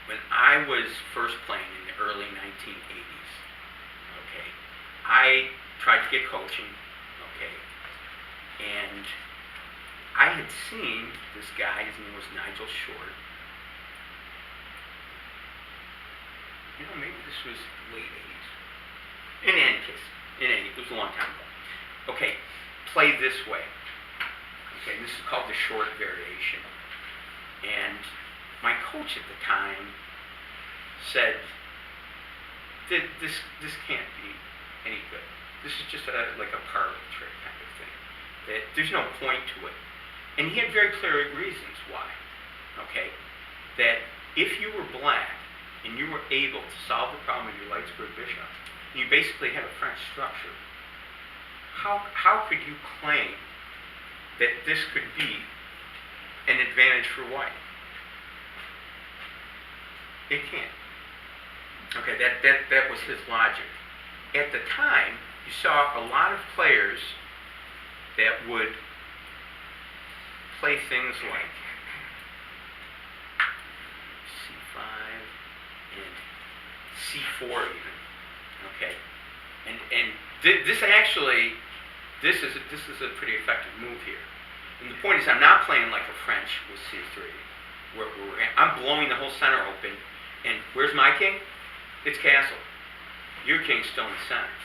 when I was first playing in the early 1980s, okay, I tried to get coaching, okay, and I had seen this guy, his name was Nigel Short. Maybe this was late 80s. In any case, it was a long time ago. Okay, play this way. Okay, this is called the Short variation. And my coach at the time said, this can't be any good. This is just like a parlor trick kind of thing. That there's no point to it. And he had very clear reasons why. Okay, that if you were black and you were able to solve the problem of your Lightsburg bishop, you basically have a French structure. How could you claim that this could be an advantage for white? It can't. Okay, that was his logic. At the time, you saw a lot of players that would play things like C5 and C4 even. Okay, and this actually, this is a pretty effective move here. And the point is, I'm not playing like a French with C3. I'm blowing the whole center open, and where's my king? It's castle. your king's still in the center.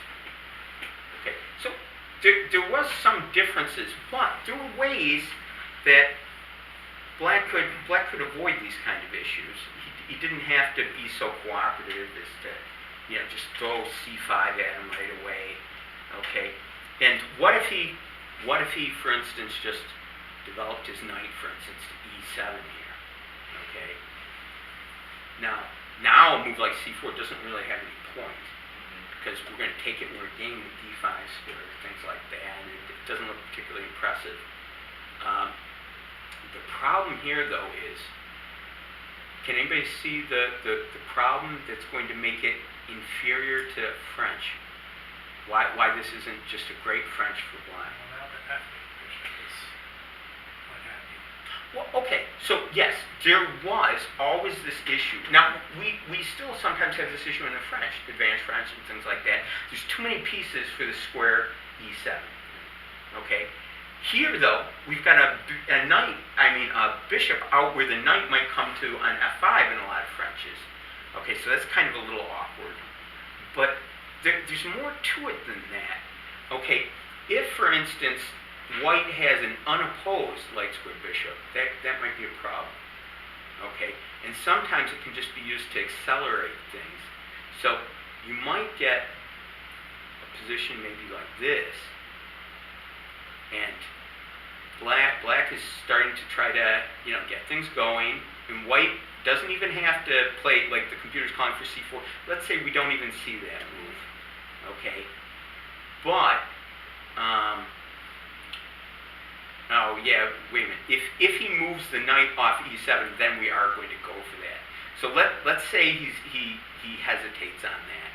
Okay, so there was some differences, but there were ways that Black could avoid these kind of issues. He didn't have to be so cooperative as to, just throw c5 at him right away. Okay, and what if he, for instance, just developed his knight, for instance, to e7 here? Okay. Now a move like c4 doesn't really have any point, because we're going to take it and we're gaining the d5 square, things like that, and it doesn't look particularly impressive. The problem here, though, is, can anybody see the problem that's going to make it inferior to French? Why this isn't just a great French for Black?
Well, now the ethnic bishop is unhappy.
Well, okay, so yes, there was always this issue. Now, we still sometimes have this issue in the French, advanced French and things like that. There's too many pieces for the square e7. Okay? Here, though, we've got a bishop out where the knight might come to on f5 in a lot of Frenches. Okay, so that's kind of a little awkward. But there's more to it than that. Okay, if, for instance, white has an unopposed light square bishop, that might be a problem. Okay, and sometimes it can just be used to accelerate things. So you might get a position maybe like this, and Black is starting to try to, get things going, and white doesn't even have to play, like the computer's calling for c4. Let's say we don't even see that move, okay? But, oh yeah, wait a minute. If he moves the knight off e7, then we are going to go for that. So let's say he hesitates on that.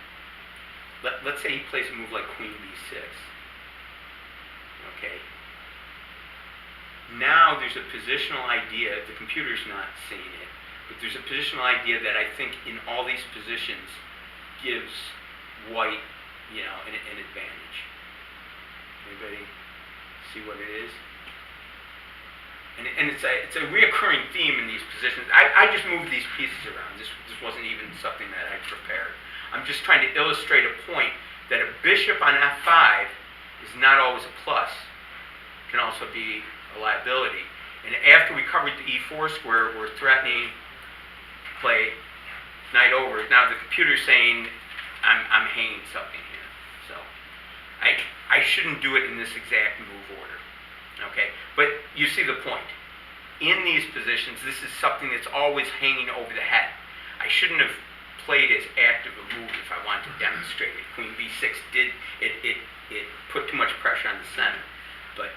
Let's say he plays a move like queen b6, okay? Now there's a positional idea, the computer's not seeing it, but there's a positional idea that I think in all these positions gives white, an advantage. Anybody see what it is? And it's a reoccurring theme in these positions. I just moved these pieces around. This wasn't even something that I prepared. I'm just trying to illustrate a point that a bishop on f5 is not always a plus. It can also be a liability. And after we covered the e4 square, we're threatening to play knight over. Now the computer's saying I'm hanging something here. So I shouldn't do it in this exact move order. Okay? But you see the point. In these positions, this is something that's always hanging over the head. I shouldn't have played as active a move if I wanted to demonstrate it. Queen b6 it put too much pressure on the center. But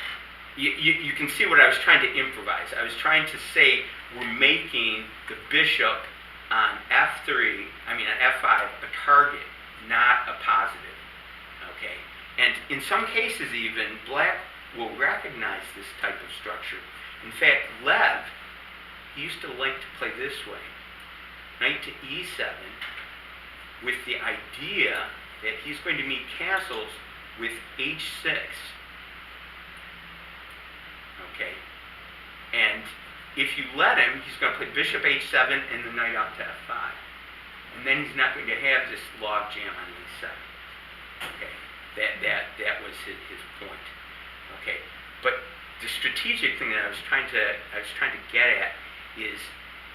you can see what I was trying to improvise. I was trying to say we're making the bishop on f3, on f5, a target, not a positive. Okay? And in some cases even, Black will recognize this type of structure. In fact, Lev, he used to like to play this way. Knight to e7, with the idea that he's going to meet castles with h6. Okay? And if you let him, he's going to play bishop h7 and the knight up to f5. And then he's not going to have this log jam on e7. Okay? That was his point. Okay? But the strategic thing that I was trying to get at is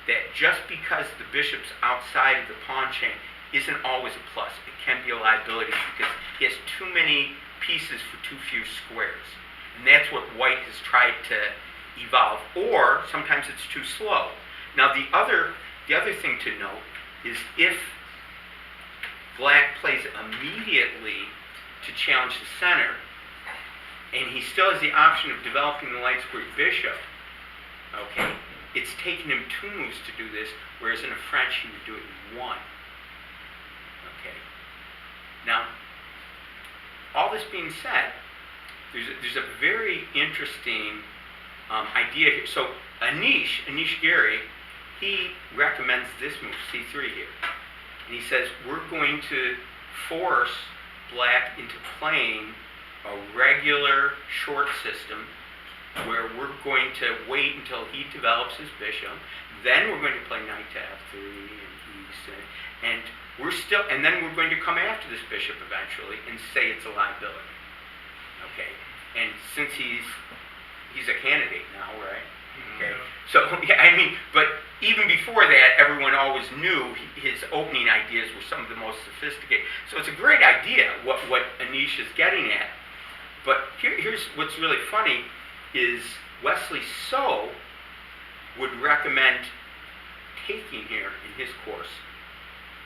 that just because the bishop's outside of the pawn chain isn't always a plus. It can be a liability because he has too many pieces for too few squares. And that's what white has tried to evolve. Or sometimes it's too slow. Now the other thing to note is if Black plays immediately to challenge the center, and he still has the option of developing the light squared bishop, okay, it's taken him 2 moves to do this, whereas in a French he would do it in 1. Okay. Now, all this being said, there's a very interesting idea here. So Anish Giri, he recommends this move, c3 here. And he says, we're going to force Black into playing a regular short system where we're going to wait until he develops his bishop. Then we're going to play knight to f3 and e6, and and then we're going to come after this bishop eventually and say it's a liability. Okay, and since he's a candidate now, right? Okay, so yeah, I mean, but even before that, everyone always knew his opening ideas were some of the most sophisticated. So it's a great idea what Anish is getting at. But here's what's really funny is Wesley So would recommend taking here in his course.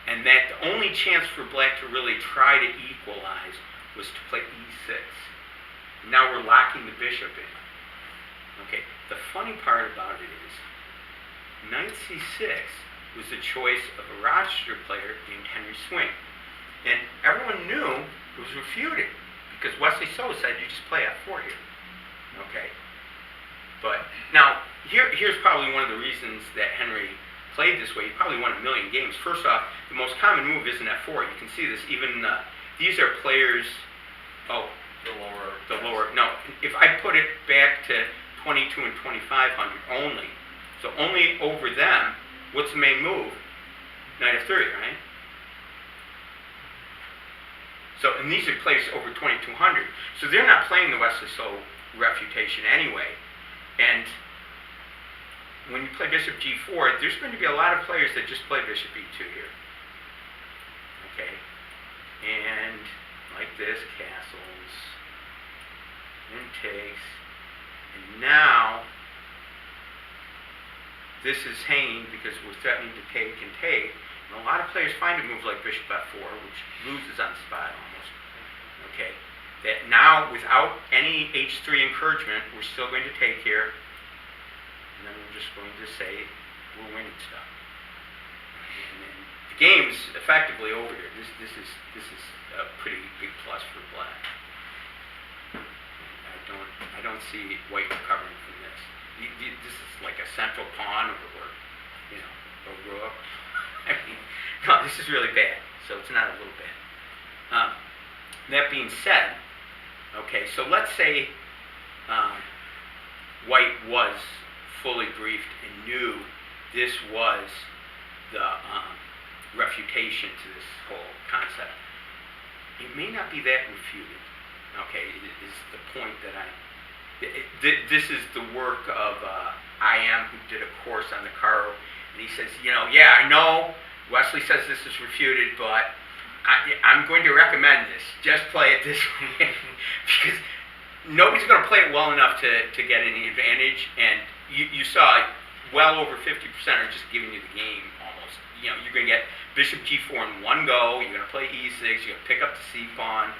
And that the only chance for black to really try to equalize was to play e6. Now we're locking the bishop in. Okay, the funny part about it is knight c6 was the choice of a Rochester player named Henry Swing. And everyone knew it was refuted because Wesley So said you just play f4 here. Okay, but now here's probably one of the reasons that Henry played this way. He probably won 1 million games. First off, the most common move isn't f4. You can see this even, these are players, the lower, no, if I put it back to 22 and 2500 only, so only over them, what's the main move? Knight f3, right? So, and these are players over 2200, so they're not playing the Wesley So refutation anyway, and when you play bishop g4, there's going to be a lot of players that just play bishop e2 here. Okay, and like this, castles, and takes, and now this is hanging because we're threatening to take and take. And a lot of players find a move like bishop f4, which loses on spot almost. Okay, that now without any h3 encouragement, we're still going to take here. And then we're just going to say we're winning stuff. And then the game's effectively over here. This is a pretty big plus for black. I don't see white recovering from this. This is like a central pawn or a rook. I mean, no, this is really bad. So it's not a little bad. That being said, okay, so let's say white was fully briefed and knew this was the refutation to this whole concept. It may not be that refuted. Okay, is the point that this is the work of I.M. who did a course on the Kharroubi, and he says, yeah, I know Wesley says this is refuted, but I'm going to recommend this. Just play it this way, because nobody's going to play it well enough to get any advantage, and you saw well over 50% are just giving you the game almost. You're going to get bishop g4 in one go, you're going to play e6, you're going to pick up the c-pawn,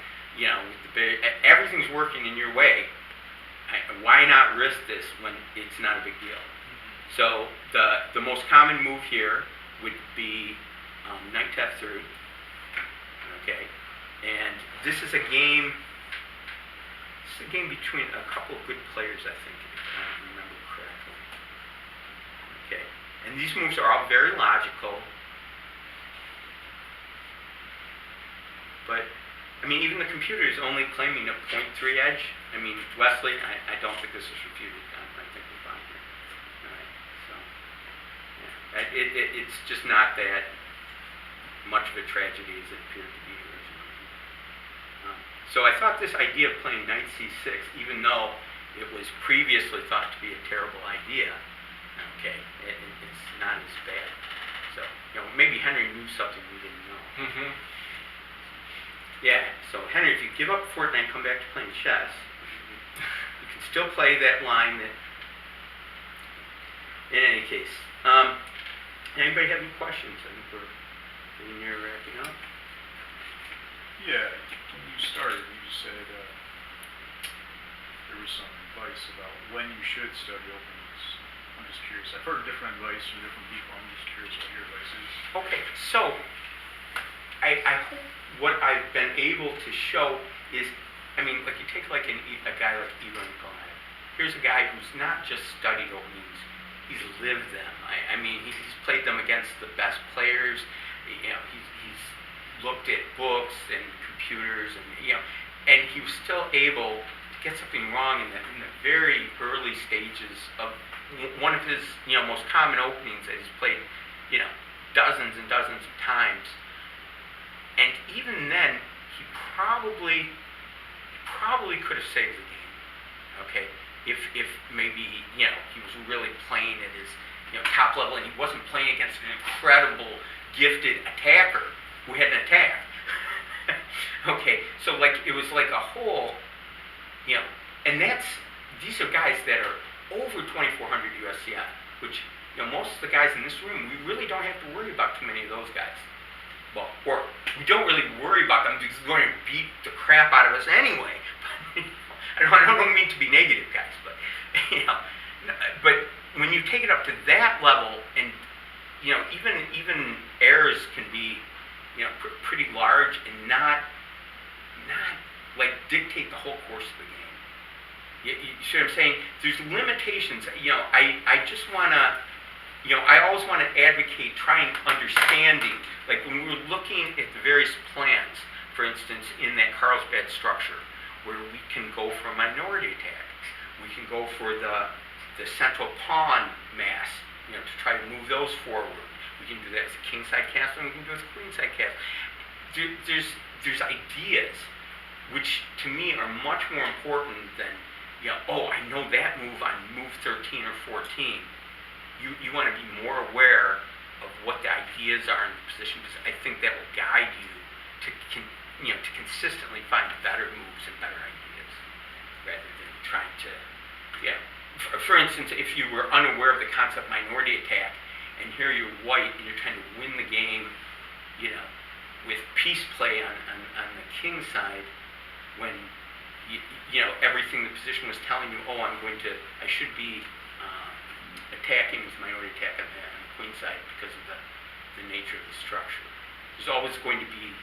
everything's working in your way. Why not risk this when it's not a big deal? So the most common move here would be knight to f3. Okay, and this is a game. This is a game between a couple of good players, I think, if I remember correctly. Okay, and these moves are all very logical, but I mean, even the computer is only claiming a 0.3 edge. I mean, Wesley, I don't think this is refuted. I think we're fine here. All right, so yeah, it's just not that much of a tragedy as it appeared to be originally. So I thought this idea of playing knight c6, even though it was previously thought to be a terrible idea, okay, it's not as bad. So maybe Henry knew something we didn't know.
Mm-hmm.
Yeah, so Henry, if you give up Fortnite and come back to playing chess, you can still play that line that, in any case. Anybody have any questions? I think we're getting near wrapping up.
Yeah, when you started, you said there was some advice about when you should study openings. I'm just curious. I've heard different advice from different people. I'm just curious what your advice is.
Okay, so I hope what I've been able to show is, I mean, like you take like a guy like Ivan Nikolaev. Here's a guy who's not just studied openings, he's lived them. I mean, he's played them against the best players. He's looked at books and computers, and and he was still able to get something wrong in the very early stages of one of his, most common openings that he's played, dozens and dozens of times. And even then, he probably could have saved the game, okay? If maybe, he was really playing at his, top level, and he wasn't playing against an incredible, gifted attacker who had an attack. Okay, so it was like a whole, and these are guys that are over 2,400 USCF, which, most of the guys in this room, we really don't have to worry about too many of those guys. Well, or we don't really worry about them because they're going to beat the crap out of us anyway. I don't mean to be negative, guys, but, but when you take it up to that level, and, even errors can be, pretty large and not dictate the whole course of the game. You see what I'm saying? There's limitations. I just want to, I always want to advocate trying understanding. Like when we were looking at the various plans, for instance, in that Carlsbad structure, where we can go for a minority attack, we can go for the central pawn mass, to try to move those forward. We can do that as a kingside castle, and we can do it as a queenside castle. There's ideas which to me are much more important than, I know that move on move 13 or 14. You want to be more aware of what the ideas are in the position, because I think that will guide you to consistently find better moves and better ideas, rather than trying to, For instance, if you were unaware of the concept minority attack, and here you're white and you're trying to win the game, with peace play on the king side, when everything the position was telling you, I should be attacking with minority attack on the queen side because of the nature of the structure. There's always going to be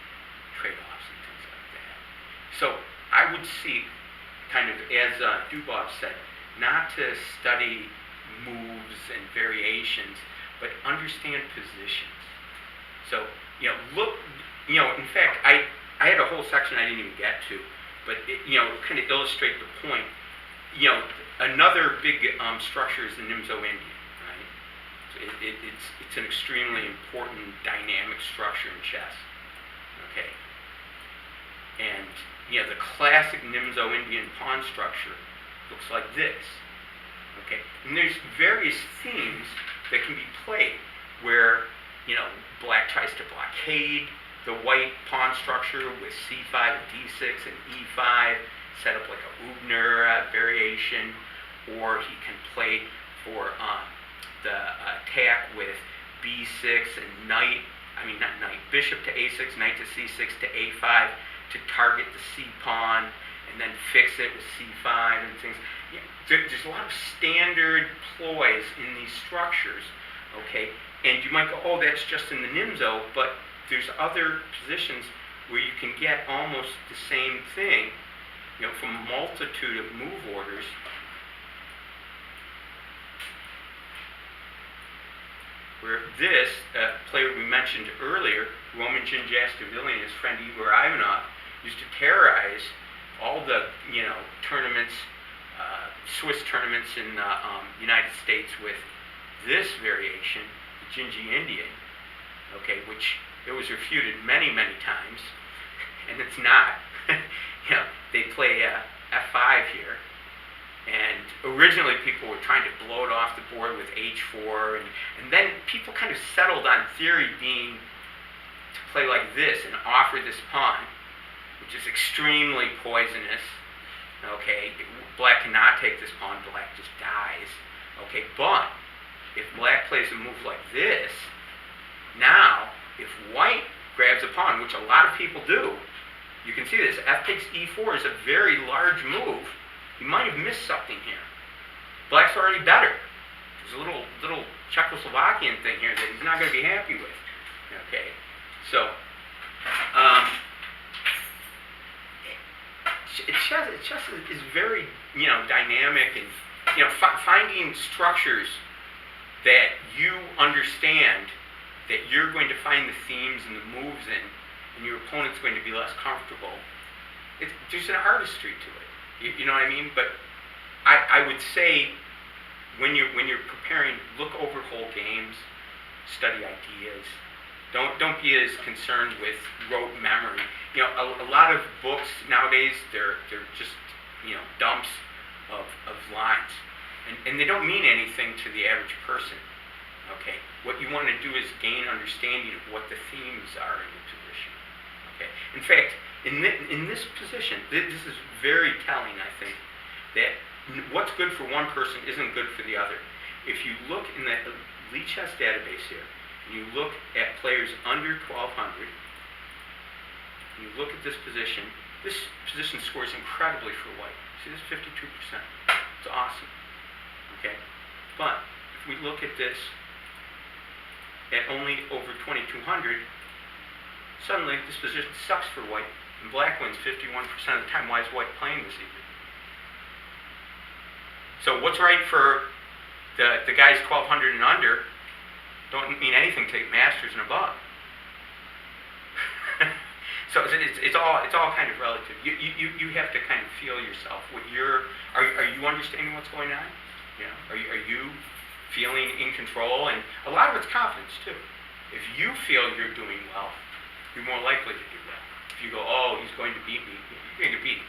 trade-offs and things like that. So I would seek, kind of as Dubov said, not to study moves and variations, but understand positions. So, look, in fact, I had a whole section I didn't even get to, but kind of illustrate the point. Another big structure is the Nimzo Indian, right? So it's an extremely important dynamic structure in chess, okay? And, the classic Nimzo Indian pawn structure looks like this, okay? And there's various themes that can be played where, black tries to blockade the white pawn structure with c5 and d6 and e5, set up like a Ubner variation, or he can play for the attack with b6 and bishop to a6, knight to c6 to a5 to target the c pawn, and then fix it with c5 and things. There's a lot of standard ploys in these structures, okay? And you might go, that's just in the Nimzo, but there's other positions where you can get almost the same thing, from a multitude of move orders. Where this player we mentioned earlier, Roman Ginjastavili and his friend Igor Ivanov, used to terrorize all the, tournaments, Swiss tournaments in the United States with this variation, the Ginji Indian, okay, which it was refuted many, many times, and it's not. They play f5 here, and originally people were trying to blow it off the board with h4, and then people kind of settled on theory being to play like this and offer this pawn, which is extremely poisonous. Okay, black cannot take this pawn, black just dies. Okay, but if black plays a move like this, now if white grabs a pawn, which a lot of people do, you can see this, f takes e4 is a very large move. You might have missed something here. Black's already better. There's a little Czechoslovakian thing here that he's not going to be happy with. Okay, so chess is very dynamic, and finding structures that you understand, that you're going to find the themes and the moves in, and your opponent's going to be less comfortable. There's an artistry to it. You know what I mean? But I would say when you're preparing, look over whole games, study ideas. Don't be as concerned with rote memory. You know, a lot of books nowadays they're just dumps of lines, and they don't mean anything to the average person. Okay, what you want to do is gain understanding of what the themes are in the position. Okay, in fact, in this position, this is very telling. I think that what's good for one person isn't good for the other. If you look in the Elite Chess database here, and you look at players under 1,200, and you look at this position scores incredibly for white. See, this 52%. It's awesome. Okay, but if we look at this at only over 2,200, suddenly this position sucks for white, and black wins 51% of the time. Why is white playing this evening? So what's right for the guys 1,200 and under don't mean anything to masters and above. So it's all kind of relative. You have to kind of feel yourself. Are you understanding what's going on? You know, are you feeling in control? And a lot of it's confidence too. If you feel you're doing well, you're more likely to do well. If you go, oh, he's going to beat me, you're going to beat him.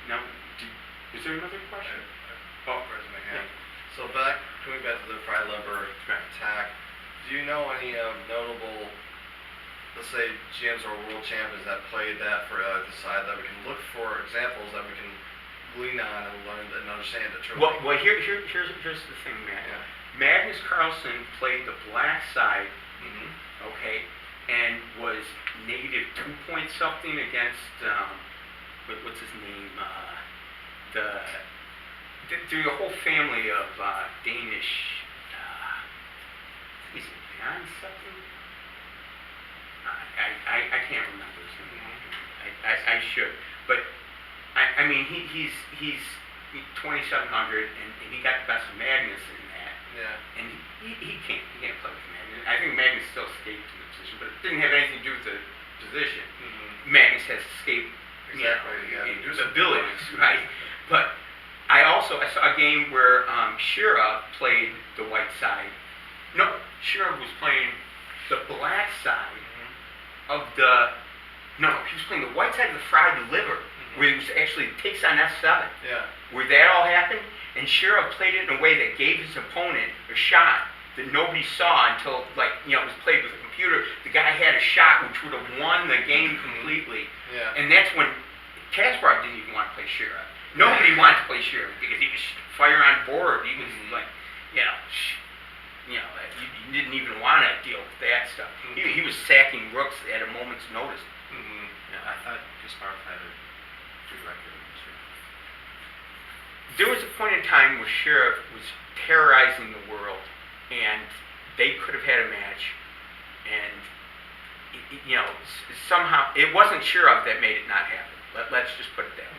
Now, is there another question?
Oh, raising my hand. So coming back to the fry lever attack, do you know any notable, let's say, GMs or world champions that played that for the side that we can look for examples that we can glean on and learn and understand it truly?
Well, here's the thing, Matt.
Yeah.
Magnus Carlsen played the black side,
Mm-hmm.
okay, and was negative 2 point something against what's his name? There's a whole family of Danish. Is it Jan something? I can't remember his name. I should, but I mean he's 2,700 and he got the best of Magnus in that.
Yeah.
And he can't play with Magnus. I think Magnus still escaped to the position, but it didn't have anything to do with the position.
Mm-hmm.
Magnus has escaped
Exactly.
his abilities, right? But I saw a game where Shira played the white side. No, Shira was playing the black side of the. No, he was playing the white side of the fried liver, where he was actually takes on F7.
Yeah.
Where that all happened, and Shira played it in a way that gave his opponent a shot that nobody saw until, it was played with a computer. The guy had a shot which would have won the game completely.
Yeah.
And that's when Kasparov didn't even want to play Shira. Nobody wanted to play Shira because he was fire on board. He was you didn't even want to deal with that stuff. He was sacking rooks at a moment's notice.
Yeah, I thought Kasparov had a good record in this year.
There was a point in time where Sheriff was terrorizing the world, and they could have had a match, and somehow it wasn't Sheriff that made it not happen. Let's just put it that way.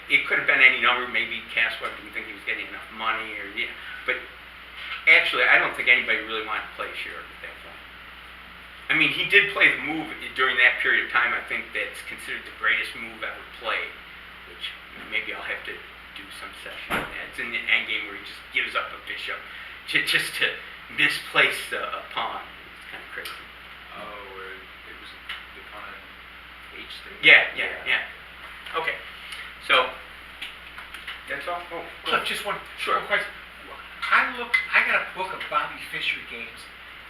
It could have been any number. Maybe Kasparov didn't think he was getting enough money, but actually, I don't think anybody really wanted to play Sheriff at that point. I mean, he did play the move during that period of time. I think that's considered the greatest move ever played, which maybe I'll have to do some session on that. It's in the endgame where he just gives up a bishop just to misplace a pawn. It's kind of crazy.
Oh, where it was the pawn H3?
Yeah. Okay, so that's all. Oh,
Cliff, just one
Sure.
question. I got a book of Bobby Fischer games,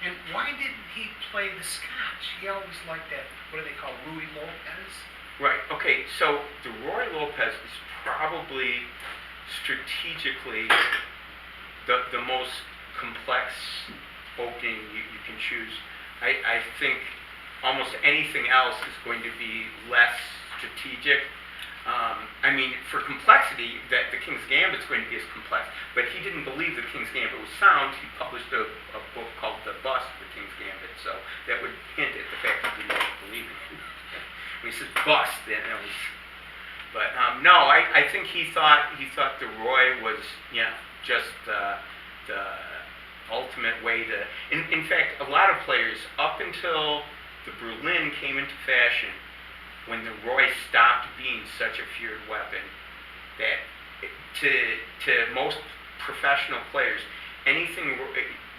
and why didn't he play the Scotch? He always liked that, what do they call, Ruy Lopez?
Right, okay, so the Roy Lopez is probably strategically the most complex opening you can choose. I think almost anything else is going to be less strategic. For complexity, that the King's Gambit is going to be as complex, but he didn't believe the King's Gambit was sound. He published a book called The Bust of the King's Gambit, so that would hint at the fact that he didn't believe it. When he says bust, then it was. But no, I think he thought the Roy was just the ultimate way to. In fact, a lot of players up until The Berlin came into fashion when the Roy stopped being such a feared weapon that to most professional players, anything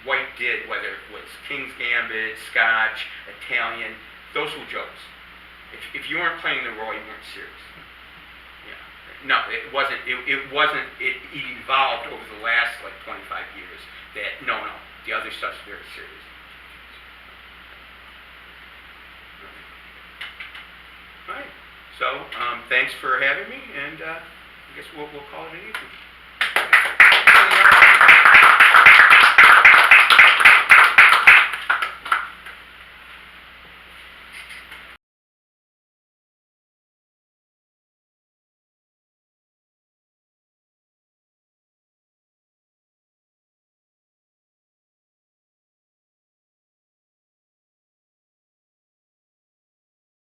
White did, whether it was King's Gambit, Scotch, Italian, those were jokes. If you weren't playing the Roy, you weren't serious. Yeah. No, it wasn't. It wasn't. It evolved over the last like 25 years. That no, the other stuff's very serious. All right. So thanks for having me, and I guess we'll call it an evening.